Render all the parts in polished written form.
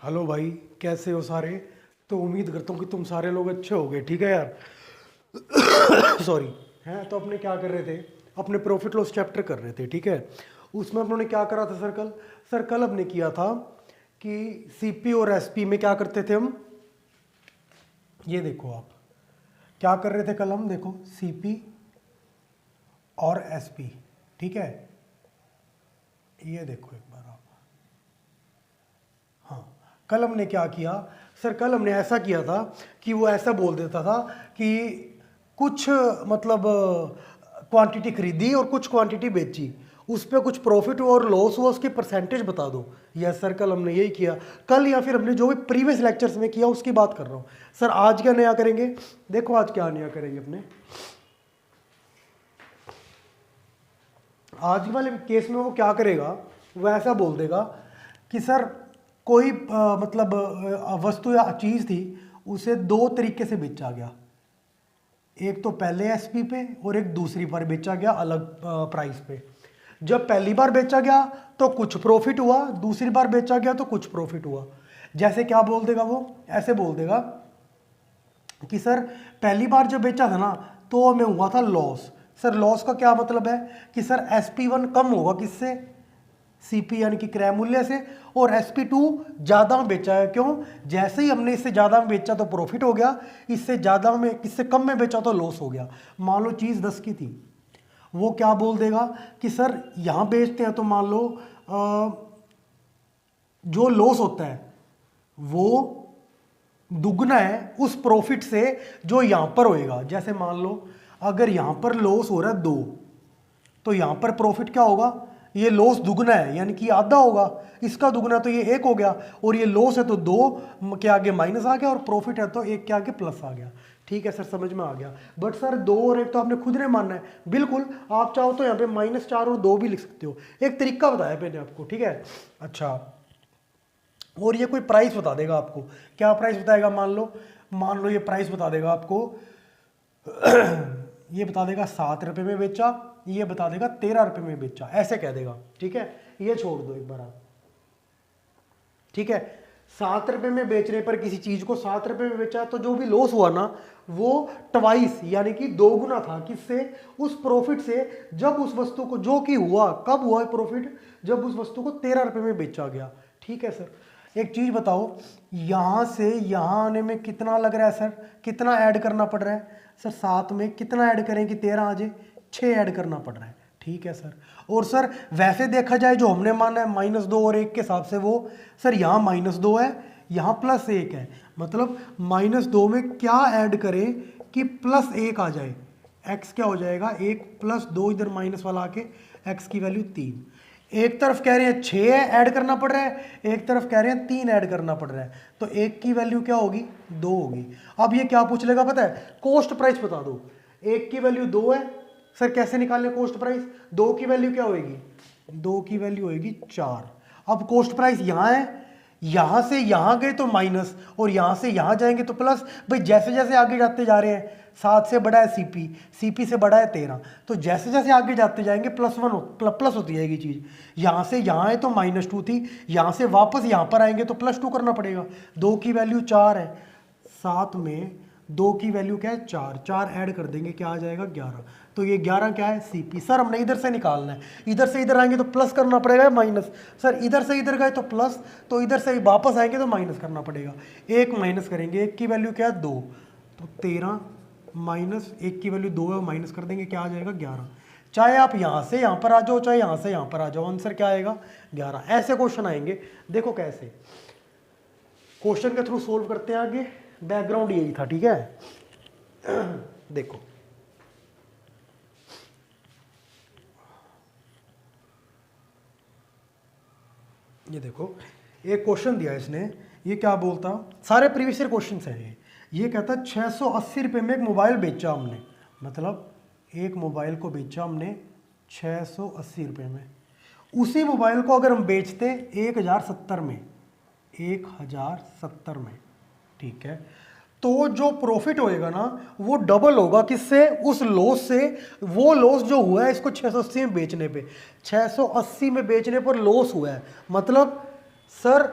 Hello भाई, कैसे हो सारे। तो उम्मीद करता हूँ कि तुम सारे लोग अच्छे होगे। ठीक है यार। सॉरी। हैं तो अपने क्या कर रहे थे, अपने प्रॉफिट लॉस चैप्टर कर रहे थे। ठीक है। उसमें अपनों ने क्या करा था सर कल हमने किया था कि सीपी और एसपी में क्या करते थे हम। ये देखो आप क्या कर रहे थे कल हम, देखो सीपी और एसपी। ठीक है, ये देखो एक बार आप। हाँ, कल हमने क्या किया कल हमने ऐसा किया था कि वो ऐसा बोल देता था कि कुछ मतलब क्वांटिटी खरीदी और कुछ क्वांटिटी बेची, उस पर कुछ प्रॉफिट हुआ और लॉस हुआ, उसकी परसेंटेज बता दो। यस सर, कल हमने यही किया। कल या फिर हमने जो भी प्रीवियस लेक्चर्स में किया उसकी बात कर रहा हूँ। सर आज क्या नया करेंगे, देखो आज क्या नया करेंगे अपने। आज वाले केस में वो क्या करेगा, वो ऐसा बोल देगा कि सर कोई मतलब वस्तु या चीज़ थी, उसे दो तरीके से बेचा गया। एक तो पहले एसपी पे और एक दूसरी बार बेचा गया अलग प्राइस पे। जब पहली बार बेचा गया तो कुछ प्रॉफिट हुआ, दूसरी बार बेचा गया तो कुछ प्रॉफिट हुआ। जैसे क्या बोल देगा वो, ऐसे बोल देगा कि सर पहली बार जब बेचा था ना तो हमें हुआ था लॉस। सर लॉस का क्या मतलब है कि सर SP1 कम होगा किससे, सीपी यानी कि क्रय मूल्य से, और SP2 ज़्यादा में बेचा है। क्यों, जैसे ही हमने इससे ज़्यादा में बेचा तो प्रॉफिट हो गया, इससे ज़्यादा में इससे कम में बेचा तो लॉस हो गया। मान लो चीज़ 10 की थी, वो क्या बोल देगा कि सर यहाँ बेचते हैं तो मान लो जो लॉस होता है वो दुगना है उस प्रॉफिट से जो यहाँ पर होएगा। जैसे मान लो अगर यहाँ पर लॉस हो रहा है 2, तो यहाँ पर प्रॉफिट क्या होगा, ये लॉस दुगना है यानी कि आधा होगा, इसका दुगना तो ये 1 हो गया, और ये लॉस है तो 2 के आगे माइनस आ गया, और प्रॉफिट है तो 1 के आगे प्लस आ गया। ठीक है सर, समझ में आ गया। बट सर 2 और 1 तो आपने खुद ने मानना है। बिल्कुल, आप चाहो तो यहाँ पे -4 और 2 भी लिख सकते हो, एक तरीका बताया मैंने आपको। ठीक है, अच्छा। और ये कोई प्राइस बता देगा आपको, क्या प्राइस बताएगा, मान लो ये प्राइस बता देगा आपको ये बता देगा 7 रुपये में बेचा, ये बता देगा 13 रुपये में बेचा, ऐसे कह देगा। ठीक है, ये छोड़ दो एक बार आप। ठीक है, 7 रुपये में बेचने पर किसी चीज को 7 रुपये में बेचा तो जो भी लॉस हुआ ना वो ट्वाइस यानी कि 2 गुना था, किससे, उस प्रॉफिट से, जब उस वस्तु को, जो कि हुआ कब हुआ प्रॉफिट, जब उस वस्तु को 13 रुपये में बेचा गया। ठीक है सर, एक चीज बताओ, यहां से यहां आने में कितना लग रहा है सर, कितना ऐड करना पड़ रहा है सर, 7 में कितना ऐड करें कि 13 आ जाए, 6 ऐड करना पड़ रहा है। ठीक है सर, और सर वैसे देखा जाए जो हमने माना है -2 और 1 के हिसाब से, वो सर यहाँ -2 है, यहाँ +1 है, मतलब -2 में क्या ऐड करें कि +1 आ जाए। x क्या हो जाएगा, 1 + 2 इधर माइनस वाला आके x की वैल्यू 3। एक तरफ कह रहे हैं 6 ऐड करना पड़ रहा है, एक तरफ कह रहे हैं 3 ऐड करना पड़ रहा है, तो 1 की वैल्यू क्या होगी, 2 होगी। अब ये क्या पूछ लेगा पता है, कॉस्ट प्राइस बता दो। 1 की वैल्यू 2 है, सर कैसे निकालने कॉस्ट प्राइस, 2 की वैल्यू क्या होगी, 2 की वैल्यू होगी 4। अब कॉस्ट प्राइस यहाँ है, यहां से यहां गए तो माइनस, और यहां से यहां जाएंगे तो प्लस। भाई जैसे जैसे आगे जाते जा रहे हैं, 7 से बड़ा है सीपी, सीपी से बड़ा है 13, तो जैसे जैसे आगे जाते जाएंगे प्लस होती जाएगी चीज। यहां से यहां है तो -2 थी, यहां से वापस यहां पर आएंगे तो +2 करना पड़ेगा। 2 की वैल्यू 4 है, 7 में 2 की वैल्यू क्या है, 4 ऐड कर देंगे क्या आ जाएगा, 11। तो ये 11 क्या है, सीपी। सर हमने इधर से निकालना है, इधर से इधर आएंगे तो प्लस करना पड़ेगा माइनस, सर इधर से इधर गए तो प्लस, तो इधर से वापस आएंगे तो माइनस करना पड़ेगा। 1 माइनस करेंगे, 1 की वैल्यू क्या है, 2, तो 13 माइनस 1 की वैल्यू 2 है, माइनस कर देंगे क्या आ जाएगा, 11। चाहे आप यहाँ से यहाँ पर आ जाओ, चाहे यहाँ से यहाँ पर आ जाओ, आंसर क्या आएगा, 11। ऐसे क्वेश्चन आएंगे, देखो कैसे क्वेश्चन के थ्रू सोल्व करते हैं आगे। बैकग्राउंड यही था। ठीक है, देखो ये देखो, एक क्वेश्चन दिया इसने, ये क्या बोलता, सारे प्रीवियस ईयर क्वेश्चन है ये कहता 680 रुपये में एक मोबाइल बेचा हमने, मतलब एक मोबाइल को बेचा हमने 680 रुपये में। उसी मोबाइल को अगर हम बेचते 1070 में, 1070 में, ठीक है, तो जो प्रॉफिट होएगा ना वो डबल होगा, किससे, उस लॉस से। वो लॉस जो हुआ है इसको 680 में बेचने पे, 680 में बेचने पर लॉस हुआ है, मतलब सर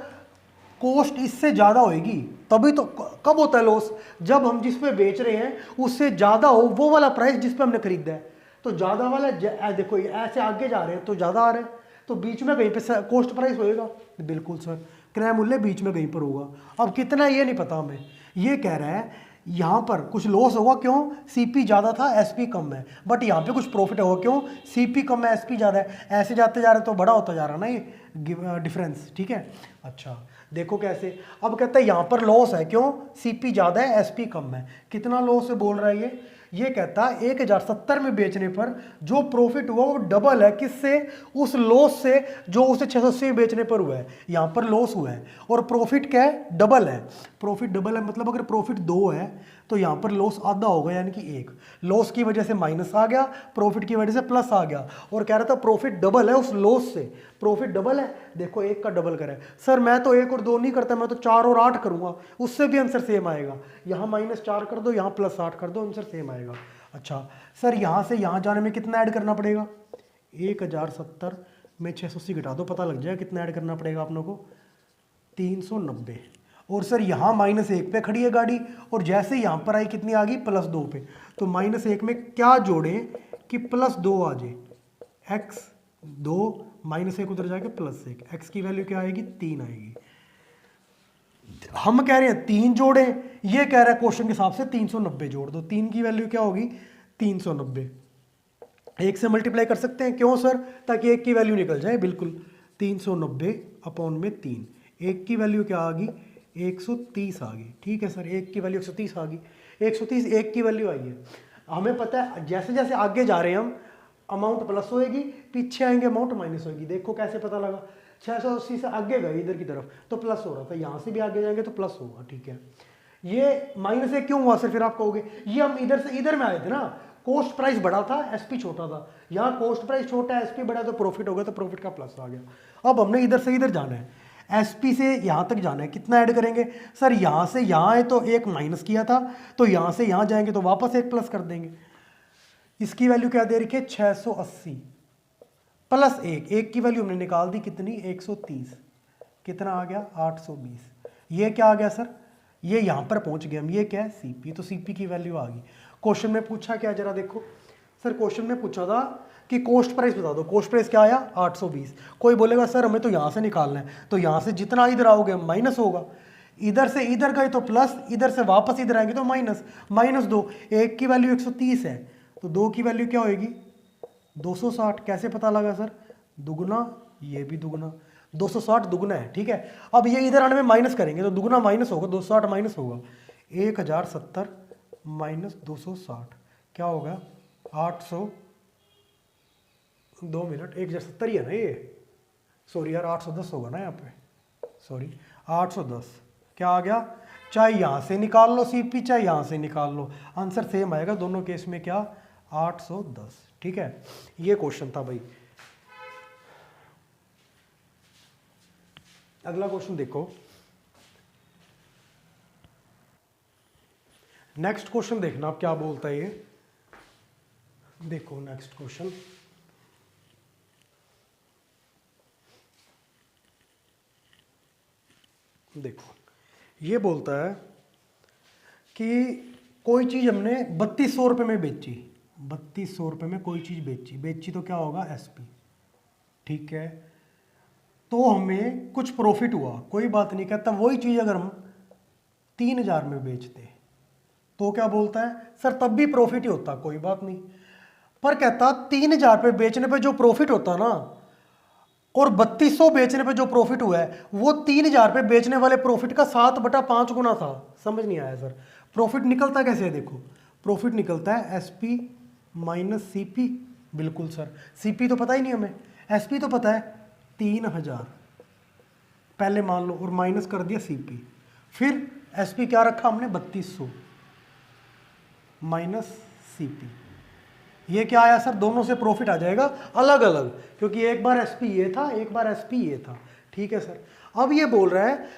कॉस्ट इससे ज़्यादा होएगी तभी तो। कब होता है लॉस? जब हम जिस पे बेच रहे हैं उससे ज़्यादा हो वो वाला प्राइस जिस पे हमने खरीदा है। तो ज़्यादा वाला देखो ऐसे आगे जा रहे हैं तो ज़्यादा आ रहे हैं, तो बीच में कहीं पे कॉस्ट प्राइस होएगा। बिल्कुल सर, क्रय मूल्य बीच में कहीं पर होगा। अब कितना ये नहीं पता हमें। ये कह रहा है यहाँ पर कुछ लॉस होगा, क्यों? सीपी ज़्यादा था एसपी कम है, बट यहाँ पे कुछ प्रॉफिट होगा, क्यों? सीपी कम है एसपी ज़्यादा है। ऐसे जाते जा रहे तो बड़ा होता जा रहा ना ये डिफरेंस, ठीक है। अच्छा देखो कैसे, अब कहता है यहाँ पर लॉस है, क्यों? सीपी ज़्यादा है एसपी कम है। कितना लॉस है बोल रहा है ये कहता है 1070 में बेचने पर जो प्रॉफिट हुआ वो डबल है, किससे? उस लॉस से जो उसे 680 में बेचने पर हुआ है। यहाँ पर लॉस हुआ है और प्रॉफिट क्या है? डबल है। प्रॉफिट डबल है मतलब अगर प्रॉफिट 2 है तो यहाँ पर लॉस आधा होगा, यानी कि 1। लॉस की वजह से माइनस आ गया, प्रॉफिट की वजह से प्लस आ गया, और कह रहा था प्रॉफिट डबल है उस लॉस से। प्रॉफिट डबल है, देखो 1 का डबल करे। सर मैं तो 1 और 2 नहीं करता, मैं तो 4 और 8 करूंगा, उससे भी आंसर सेम आएगा। यहाँ -4 कर दो, यहाँ +8 कर दो, आंसर सेम आएगा। अच्छा सर यहाँ से यहाँ जाने में कितना ऐड करना पड़ेगा? 1070 में 680 घटा दो, पता लग जाएगा कितना ऐड करना पड़ेगा आप लोगों को। 390। और सर यहाँ -1 पे खड़ी है गाड़ी, और जैसे यहाँ पर आई कितनी आ गई? +2 पे। तो -1 में क्या जोड़ें कि +2 आ जाए? x2 -1 उधर जाके +1, x की वैल्यू क्या आएगी? 3 आएगी। हम कह रहे हैं 3 जोड़े, ये कह रहा है क्वेश्चन के हिसाब से 390 जोड़ दो। 3 की वैल्यू क्या होगी? 390। 1 से मल्टीप्लाई कर सकते हैं, क्यों सर? ताकि 1 की वैल्यू निकल जाए। बिल्कुल, 390/में 3। 1 की वैल्यू क्या आ गई? 130 आ गई। ठीक है सर, 1 की वैल्यू 130 आ गई। 130 1 की वैल्यू आई है। हमें पता है जैसे जैसे आगे जा रहे हैं हम, अमाउंट प्लस होएगी, पीछे आएंगे अमाउंट माइनस होएगी। देखो कैसे पता लगा? 680 से आगे गए इधर की तरफ तो प्लस हो रहा था, यहाँ से भी आगे जाएंगे तो प्लस होगा। ठीक है, ये -1 क्यों हुआ सर? फिर आप कहोगे ये हम इधर से इधर में आए थे ना, कॉस्ट प्राइस बड़ा था एसपी छोटा था। यहाँ कॉस्ट प्राइस छोटा है एसपी बड़ा, तो प्रॉफिट हो गया, तो प्रॉफिट का प्लस आ गया। अब हमने इधर से इधर जाना है, एसपी से यहाँ तक जाना है। कितना ऐड करेंगे सर? यहाँ से यहाँ है तो 1 माइनस किया था, तो यहाँ से यहाँ जाएंगे तो वापस 1 प्लस कर देंगे। इसकी वैल्यू क्या दे रखी है? 680 + 1। 1 की वैल्यू हमने निकाल दी कितनी? 130। कितना आ गया? 820। ये क्या आ गया सर? ये यहाँ पर पहुँच गए हम। ये क्या है? सीपी। तो सीपी की वैल्यू आ गई। क्वेश्चन में पूछा क्या, जरा देखो सर। क्वेश्चन में पूछा था कि कॉस्ट प्राइस बता दो। कॉस्ट प्राइस क्या आया? 820। कोई बोलेगा सर हमें तो यहाँ से निकालना है, तो यहाँ से जितना इधर आओगे माइनस होगा, इधर से इधर गए तो प्लस, इधर से वापस इधर आएंगे तो माइनस। -2। 1 की वैल्यू 130 है, तो 2 की वैल्यू क्या होगी? 260। कैसे पता लगा सर? दुगुना, ये भी दुगुना, 260 दुगुना है। ठीक है, अब ये इधर आने में माइनस करेंगे तो दुगुना माइनस होगा, 260 माइनस होगा। 1070 - 260 क्या होगा? 800। 2 मिनट, 1070 ही है ना ये? सॉरी यार, 810 होगा ना यहाँ पे, सॉरी 810। क्या आ गया? चाहे यहाँ से निकाल लो सीपी, चाहे यहाँ से निकाल लो, आंसर सेम आएगा दोनों केस में। क्या? 810। ठीक है, ये क्वेश्चन था भाई। अगला क्वेश्चन देखो, नेक्स्ट क्वेश्चन देखना आप क्या बोलता है ये। देखो नेक्स्ट क्वेश्चन, देखो ये बोलता है कि कोई चीज़ हमने 3200 रुपये में बेची। 3200 रुपये में कोई चीज़ बेची तो क्या होगा? एसपी। ठीक है, तो हमें कुछ प्रॉफिट हुआ, कोई बात नहीं। कहता वही चीज़ अगर हम 3000 में बेचते तो क्या बोलता है? सर तब भी प्रॉफिट ही होता, कोई बात नहीं। पर कहता 3000 पे बेचने पे जो प्रॉफिट होता ना, और 3200 बेचने पे जो प्रॉफिट हुआ है, वो 3000 पे बेचने वाले प्रॉफिट का 7/5 गुना था। समझ नहीं आया सर? प्रॉफिट निकलता कैसे है? देखो प्रॉफिट निकलता है एसपी - सीपी। बिल्कुल सर, सीपी तो पता ही नहीं हमें, एसपी तो पता है 3000 पहले मान लो, और माइनस कर दिया सीपी। फिर एसपी क्या रखा हमने? 3200 - सीपी। ये क्या आया सर? दोनों से प्रॉफिट आ जाएगा अलग अलग, क्योंकि एक बार एसपी ये था, एक बार एसपी ये था। ठीक है सर, अब ये बोल रहा है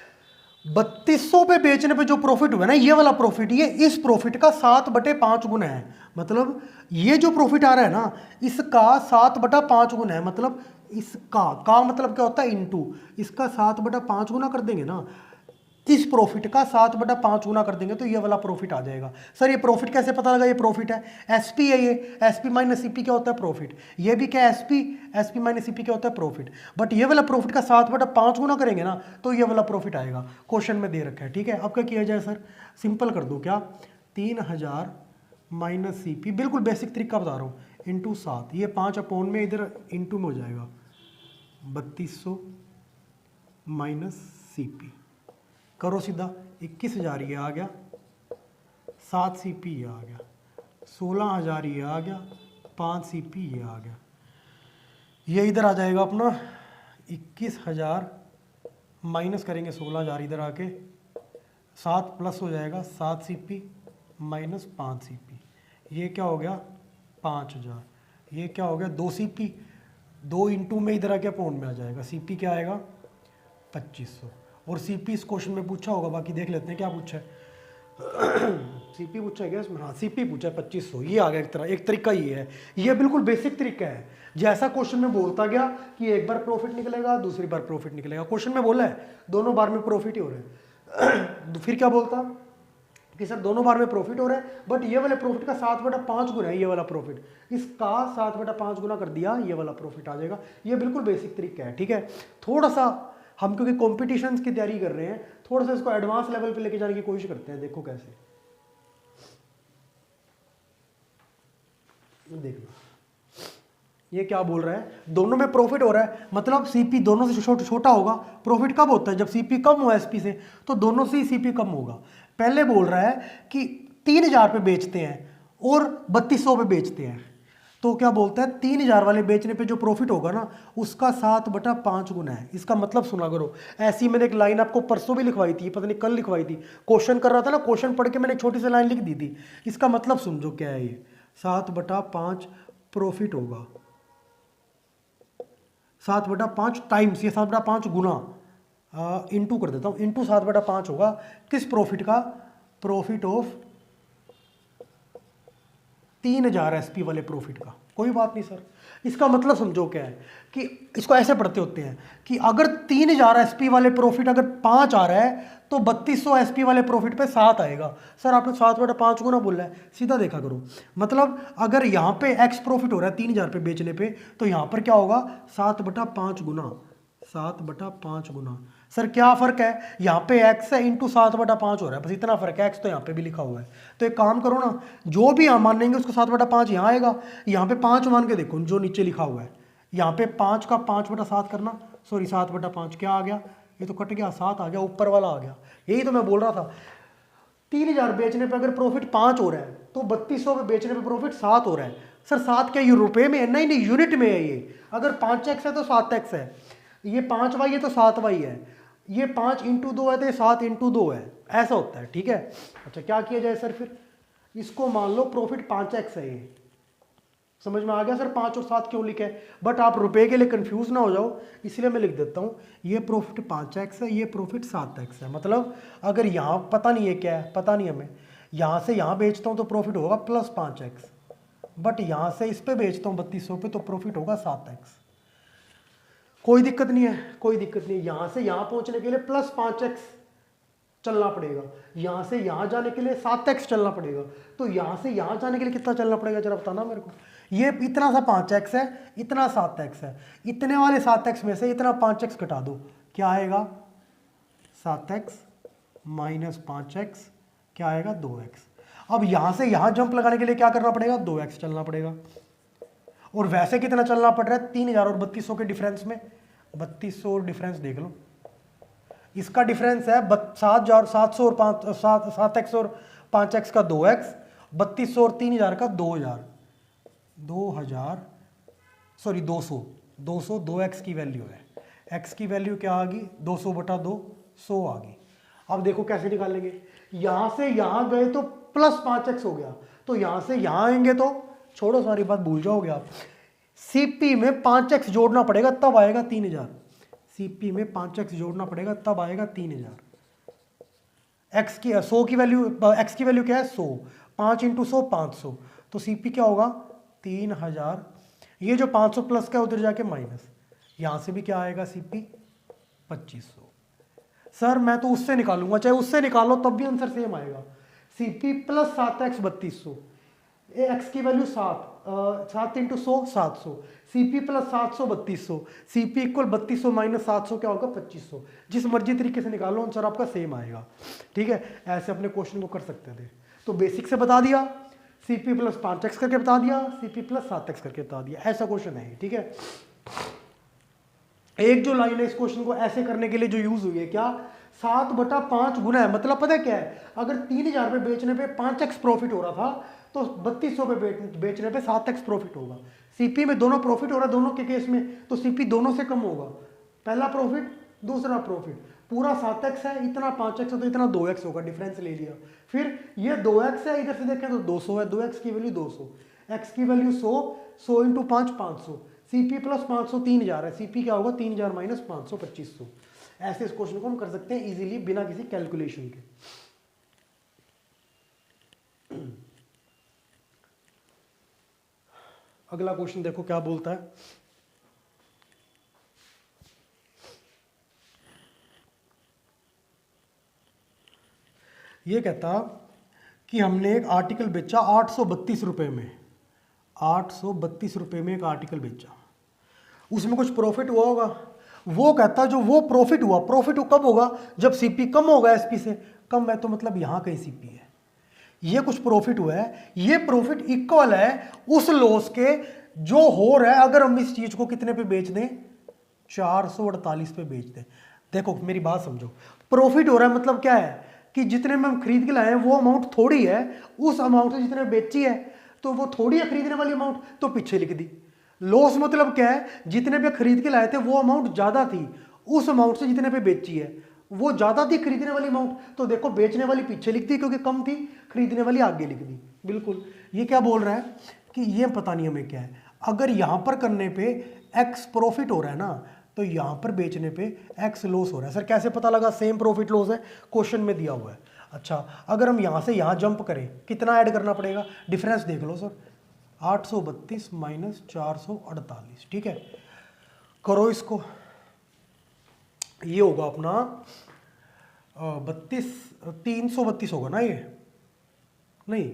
3200 पे बेचने पे जो प्रॉफिट हुआ ना, ये वाला प्रॉफिट, ये इस प्रॉफिट का 7/5 गुना है। मतलब ये जो प्रॉफिट आ रहा है ना, इसका 7/5 गुना है। मतलब इसका का मतलब क्या होता है इनटू, इसका 7/5 गुना कर देंगे ना, इस प्रॉफिट का 7/5 गुना कर देंगे तो ये वाला प्रॉफिट आ जाएगा। सर ये प्रॉफिट कैसे पता लगा, ये प्रॉफिट है, एसपी है ये, एसपी माइनस सीपी क्या होता है प्रॉफिट, ये भी क्या एसपी, एसपी माइनस सीपी क्या होता है प्रॉफिट, बट ये वाला प्रॉफिट का 7/5 गुना करेंगे ना तो ये वाला प्रॉफिट आएगा, क्वेश्चन में दे रखा है। ठीक है, अब क्या किया जाए सर, सिंपल कर दो, क्या 3000 माइनस सीपी, बिल्कुल बेसिक तरीका बता रहा हूँ, इंटू 7, ये 5 अपॉन में इधर इंटू में हो जाएगा 3200 माइनस सीपी, करो सीधा, 21,000 ये आ गया, 7 सीपी ये आ गया, 16,000 ये आ गया, 5 सीपी ये आ गया, ये इधर आ जाएगा अपना 21,000 माइनस करेंगे 16,000 इधर आके, 7 प्लस हो जाएगा 7 सीपी माइनस 5 सीपी, ये क्या हो गया 5,000, ये क्या हो गया 2 सीपी, 2 इंटू में इधर आके अपॉन में आ जाएगा, सीपी क्या आएगा 2500, और सीपी इस क्वेश्चन में पूछा होगा, बाकी देख लेते हैं क्या पूछा है। सीपी पूछा है क्या इसमें, हाँ सीपी पूछा है 2500, ये आ गया एक तरीका ये है, ये बिल्कुल बेसिक तरीका है, जैसा क्वेश्चन में बोलता गया कि एक बार प्रॉफिट निकलेगा दूसरी बार प्रॉफिट निकलेगा, क्वेश्चन में बोला है दोनों बार में प्रॉफिट ही हो रहा है फिर क्या बोलता कि सर दोनों बार में प्रॉफिट हो रहा है, बट ये वाले प्रॉफिट का 7/5 गुना है ये वाला प्रॉफिट, इसका 7/5 गुना कर दिया ये वाला प्रॉफिट आ जाएगा, ये बिल्कुल बेसिक तरीका है। ठीक है, थोड़ा सा हम क्योंकि कॉम्पिटिशन्स की तैयारी कर रहे हैं, थोड़ा सा इसको एडवांस लेवल पे लेके जाने की कोशिश करते हैं, देखो कैसे, देखना ये क्या बोल रहा है, दोनों में प्रॉफिट हो रहा है, मतलब सीपी दोनों से छोटा होगा, प्रॉफिट कब होता है जब सीपी कम हो एसपी से, तो दोनों से ही सीपी कम होगा। पहले बोल रहा है कि 3,000 पे बेचते हैं और 3200 पे बेचते हैं, तो क्या बोलता है 3,000 वाले बेचने पे जो प्रॉफिट होगा ना उसका 7/5 गुना है, इसका मतलब सुना करो, ऐसी मैंने एक लाइन आपको परसों भी लिखवाई थी, पता नहीं कल लिखवाई थी, क्वेश्चन कर रहा था ना, क्वेश्चन पढ़ के मैंने एक छोटी सी लाइन लिख दी थी, इसका मतलब समझो क्या है, ये 7/5 प्रॉफिट होगा, 7/5 टाइम्स, ये 7/5 गुना इंटू कर देता हूँ, इंटू 7/5 होगा किस प्रॉफिट का, प्रॉफिट ऑफ 3,000 एसपी वाले प्रॉफिट का। कोई बात नहीं सर, इसका मतलब समझो क्या है कि इसको ऐसे पढ़ते होते हैं कि अगर 3,000 एसपी वाले प्रॉफिट अगर 5 आ रहा है तो 3200 एसपी वाले प्रॉफिट पे 7 आएगा। सर आपने 7/5 गुना बोला है, सीधा देखा करो, मतलब अगर यहाँ पे एक्स प्रॉफिट हो रहा है 3,000 पे बेचने पे, तो यहाँ पर क्या होगा 7/5 गुना, 7/5 गुना। सर क्या फर्क है, यहाँ पे x है इंटू 7/5 हो रहा है, बस इतना फर्क है, x तो यहाँ पे भी लिखा हुआ है, तो एक काम करो ना, जो भी यहाँ मानेंगे उसको 7/5 यहाँ आएगा, यहाँ पे 5 मान के देखो जो नीचे लिखा हुआ है, यहाँ पे 5 का 5/7 करना, सॉरी 7/5 क्या आ गया, ये तो कट गया, 7 आ गया, ऊपर वाला आ गया, यही तो मैं बोल रहा था, 3,000 बेचने पे अगर प्रॉफिट 5 हो रहा है तो 3200 पे बेचने पे प्रॉफिट 7 हो रहा है। सर 7 क्या ये रुपए में है, नहीं नहीं यूनिट में है, ये अगर 5x है तो 7x है, ये 5y है तो 7y है, ये 5 इंटू 2 है तो ये 7 इंटू 2 है, ऐसा होता है। ठीक है, अच्छा क्या किया जाए सर, फिर इसको मान लो प्रॉफिट 5x है, ये समझ में आ गया सर 5 और 7 क्यों लिखे, बट आप रुपए के लिए कंफ्यूज ना हो जाओ इसलिए मैं लिख देता हूँ, ये प्रॉफिट 5x है, ये प्रॉफिट 7x है, मतलब अगर यहाँ पता नहीं है क्या है, पता नहीं हमें, यहाँ से यहाँ बेचता हूँ तो प्रॉफिट होगा +5x, बट यहाँ से इस पे बेचता हूँ 3200 पे तो प्रॉफिट होगा 7x। कोई दिक्कत नहीं है, कोई दिक्कत नहीं है, यहाँ से यहाँ पहुँचने के लिए +5x चलना पड़ेगा, यहाँ से यहाँ जाने के लिए 7x चलना पड़ेगा, तो यहाँ से यहाँ जाने के लिए कितना चलना पड़ेगा जरा बताना मेरे को। ये इतना सा 5x है, इतना 7x है, इतने वाले 7x में से इतना 5x घटा दो, क्या आएगा 7x माइनस 5x क्या आएगा 2x। अब यहाँ से यहाँ जंप लगाने के लिए क्या करना पड़ेगा 2x चलना पड़ेगा, और वैसे कितना चलना पड़ रहा है 3,000 और 3200 के डिफरेंस में, 3200 और डिफरेंस देख लो, इसका डिफरेंस है 7,700 और 7x और 5x का 2x, 3200 और 3,000 का 2,000 सॉरी 200 2x की वैल्यू है, x की वैल्यू क्या आ गई 200/2 100 आ गई। अब देखो कैसे निकालेंगे, यहां से यहां गए तो +5x हो गया, तो यहां से यहां आएंगे तो छोड़ो सारी बात भूल जाओगे आप, सीपी में 5x जोड़ना पड़ेगा तब आएगा 3,000, सीपी में 5x जोड़ना पड़ेगा तब आएगा 3,000। x की 100 की वैल्यू, x की वैल्यू क्या है 100, 5 इंटू 100 500, तो सीपी क्या होगा 3,000, ये जो 500 प्लस का उधर जाके माइनस, यहाँ से भी क्या आएगा CP 2500। सर मैं तो उससे निकालूंगा, चाहे उससे निकालो तब भी आंसर सेम आएगा। CP प्लस 7x 3200, एक्स की value 7 into 100 700, CP plus 700 3200, CP equal 3200 minus 700 क्या होगा 2500। जिस मर्जी तरीके से निकालो आंसर आपका सेम आएगा। ठीक है, ऐसे अपने क्वेश्चन को कर सकते थे। तो बेसिक से बता दिया, CP प्लस 5x करके बता दिया, CP प्लस 7x करके बता दिया, ऐसा क्वेश्चन है। ठीक है, एक जो लाइन है इस क्वेश्चन को ऐसे करने के लिए जो यूज हुई है, क्या 7/5 गुना है, मतलब पता है क्या है, अगर 3000 पे बेचने पे 5x प्रॉफिट हो रहा था तो 3200 पे बेचने पे 7x प्रॉफिट होगा। CP में दोनों प्रॉफिट हो रहा है दोनों के केस में, तो CP दोनों से कम होगा, पहला प्रॉफिट दूसरा प्रॉफिट। पूरा 7x है, इतना 5x है तो इतना 2x होगा, डिफरेंस ले लिया। फिर ये 2x है, इधर से देखें तो 200 है, 2x की वैल्यू 200, x की वैल्यू 100, 100 इंटू 5 500, CP प्लस 500 3000 है, CP क्या होगा 3000 माइनस 500 2500। ऐसे इस क्वेश्चन को हम कर सकते हैं इजीली बिना किसी कैलकुलेशन के। अगला क्वेश्चन देखो क्या बोलता है। ये कहता कि हमने एक आर्टिकल बेचा 832 रुपए में, 832 रुपए में एक आर्टिकल बेचा, उसमें कुछ प्रॉफिट हुआ होगा। वो कहता जो वो प्रॉफिट हुआ, प्रॉफिट कब होगा जब CP कम होगा SP से, कम है तो मतलब यहां कहीं CP है, ये कुछ प्रॉफिट हुआ है, ये प्रॉफिट इक्वल है उस लॉस के जो हो रहा है अगर हम इस चीज को कितने पे बेच दें, 448 पे बेच दें। देखो मेरी बात समझो, प्रॉफिट हो रहा है मतलब क्या है कि जितने में हम खरीद के लाए हैं वो अमाउंट थोड़ी है, उस अमाउंट से जितने बेची है तो वो थोड़ी है खरीदने वाली अमाउंट, तो पीछे लिख दी। लॉस मतलब क्या है, जितने पे खरीद के लाए थे वो अमाउंट ज्यादा थी, उस अमाउंट से जितने पे बेची है वो ज्यादा थी खरीदने वाली अमाउंट, तो देखो बेचने वाली पीछे लिख दी क्योंकि कम थी, खरीदने वाली आगे लिख दी। बिल्कुल, ये क्या बोल रहा है कि ये पता नहीं हमें क्या है, अगर यहां पर करने पे x प्रॉफिट हो रहा है ना, तो यहां पर बेचने पे x लॉस हो रहा है। सर कैसे पता लगा, सेम प्रॉफिट लॉस है, क्वेश्चन में दिया हुआ है। अच्छा, अगर हम यहां से यहां जंप करें कितना ऐड करना पड़ेगा, डिफरेंस देख लो सर, 832 माइनस 448। ठीक है, करो इसको, ये होगा अपना 332 होगा ना, ये नहीं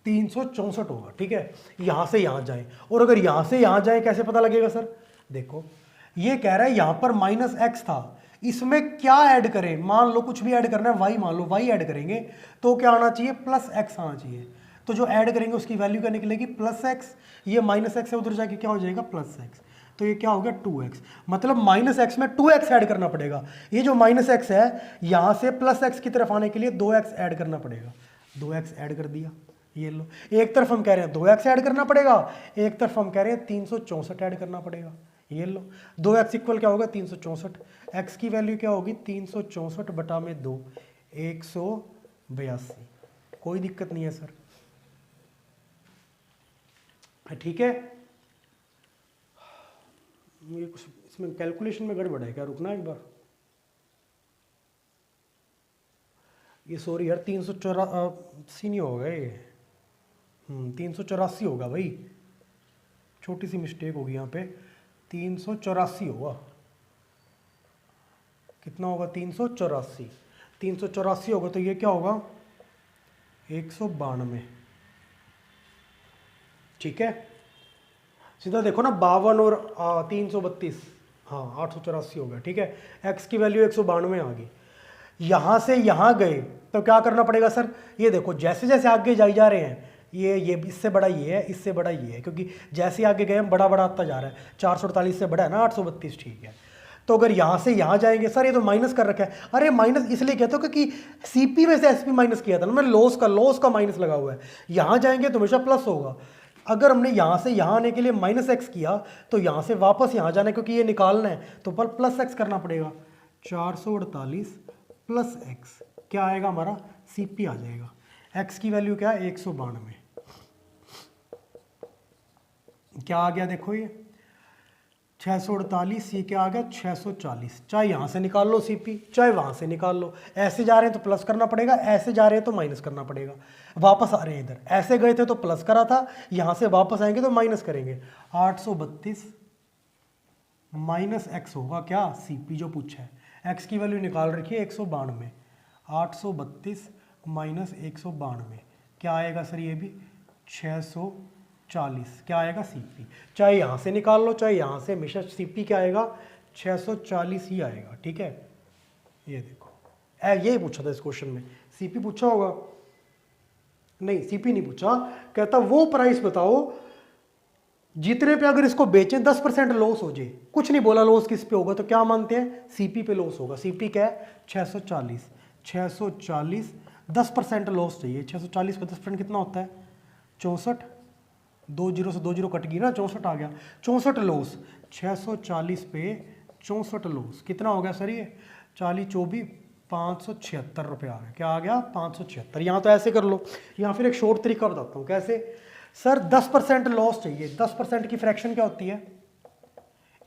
364 होगा। ठीक है, यहां से यहां जाए, और अगर यहां से यहां जाए कैसे पता लगेगा सर, देखो ये कह रहा है यहां पर -x था, इसमें क्या ऐड करें, मान लो कुछ भी ऐड करना है, y मान लो, y ऐड करेंगे तो क्या आना चाहिए, +x आना चाहिए। तो जो ऐड करेंगे उसकी वैल्यू क्या निकलेगी, +x, ये -x है उधर जाके क्या हो जाएगा +x, तो ये क्या हो गया 2x, मतलब -x में 2x ऐड करना पड़ेगा। ये जो -x है यहां से +x की तरफ आने के लिए 2x ऐड करना पड़ेगा, 2x ऐड कर दिया। ये लो, एक तरफ हम कह रहे हैं 2x ऐड करना पड़ेगा, एक तरफ हम कह रहे हैं 364 ऐड करना पड़ेगा। ये लो, 2x इक्वल क्या होगा 364, x की वैल्यू क्या होगी 364 बटा में 2, 182। कोई दिक्कत नहीं है सर, ठीक है। ये कुछ इसमें कैलकुलेशन में गड़बड़ है क्या, रुकना एक बार, ये सॉरी यार 384 नहीं होगा ये, 384 होगा भाई, छोटी सी मिस्टेक होगी यहाँ पे, 384 होगा, कितना होगा 384, 384 होगा तो ये क्या होगा 192। ठीक है, सीधा देखो ना 52 और 332, हाँ 884 होगा। ठीक है, x की वैल्यू 192 आ गई, यहां से यहां गए तो क्या करना पड़ेगा सर, ये देखो जैसे जैसे आगे जाई जा रहे हैं, ये इससे बड़ा ये है, इससे बड़ा ये है, क्योंकि जैसे आगे गए हम बड़ा बड़ा आता जा रहा है, 448 से बड़ा है ना 832। ठीक है, तो अगर यहां से यहां जाएंगे, सर ये तो माइनस कर रखा है, अरे माइनस इसलिए कहते हो क्योंकि CP में से SP माइनस किया था ना, मैं लॉस का माइनस लगा हुआ है, यहां जाएंगे तो हमेशा प्लस होगा। अगर हमने यहां से यहां आने के लिए -x किया तो यहां से वापस यहां जाना है, क्योंकि ये निकालना है तो पर +x करना पड़ेगा, 448 + x क्या आएगा हमारा CP आ जाएगा, x की वैल्यू क्या है 192, क्या आ गया देखो ये 648, ये क्या आ गया 640। चाहे यहाँ से निकाल लो सीपी, चाहे वहाँ से निकाल लो। ऐसे जा रहे हैं तो प्लस करना पड़ेगा, ऐसे जा रहे हैं तो माइनस करना पड़ेगा। वापस आ रहे हैं इधर, ऐसे गए थे तो प्लस करा था, यहाँ से वापस आएंगे तो माइनस करेंगे। 832 माइनस एक्स होगा क्या, सीपी जो पूछा है। एक्स की वैल्यू निकाल रखी है 192। 832 माइनस 192 क्या आएगा सर, ये भी 640। क्या आएगा सीपी, चाहे यहाँ से निकाल लो चाहे यहाँ से, हमेशा सीपी क्या आएगा 640 ही आएगा। ठीक है, ये देखो यही पूछा था इस क्वेश्चन में। सीपी पूछा होगा, नहीं सीपी नहीं पूछा, कहता वो प्राइस बताओ जितने पे अगर इसको बेचें 10% लॉस हो जाए। कुछ नहीं बोला लॉस किस पे होगा, तो क्या मानते हैं सीपी पे लॉस होगा। सीपी क्या है 640, 640 10% लॉस चाहिए। 640 पे 10% कितना होता है 64, 2 जीरो से 2 जीरो कट गई ना, 64 आ गया। 64 लॉस, 640 पे 64 लॉस कितना हो गया सर, ये 40 24 576 रुपये आ गया। क्या आ गया 576। यहाँ तो ऐसे कर लो, यहाँ फिर एक शॉर्ट तरीका बताता हूँ कैसे। सर 10% लॉस चाहिए, 10% की फ्रैक्शन क्या होती है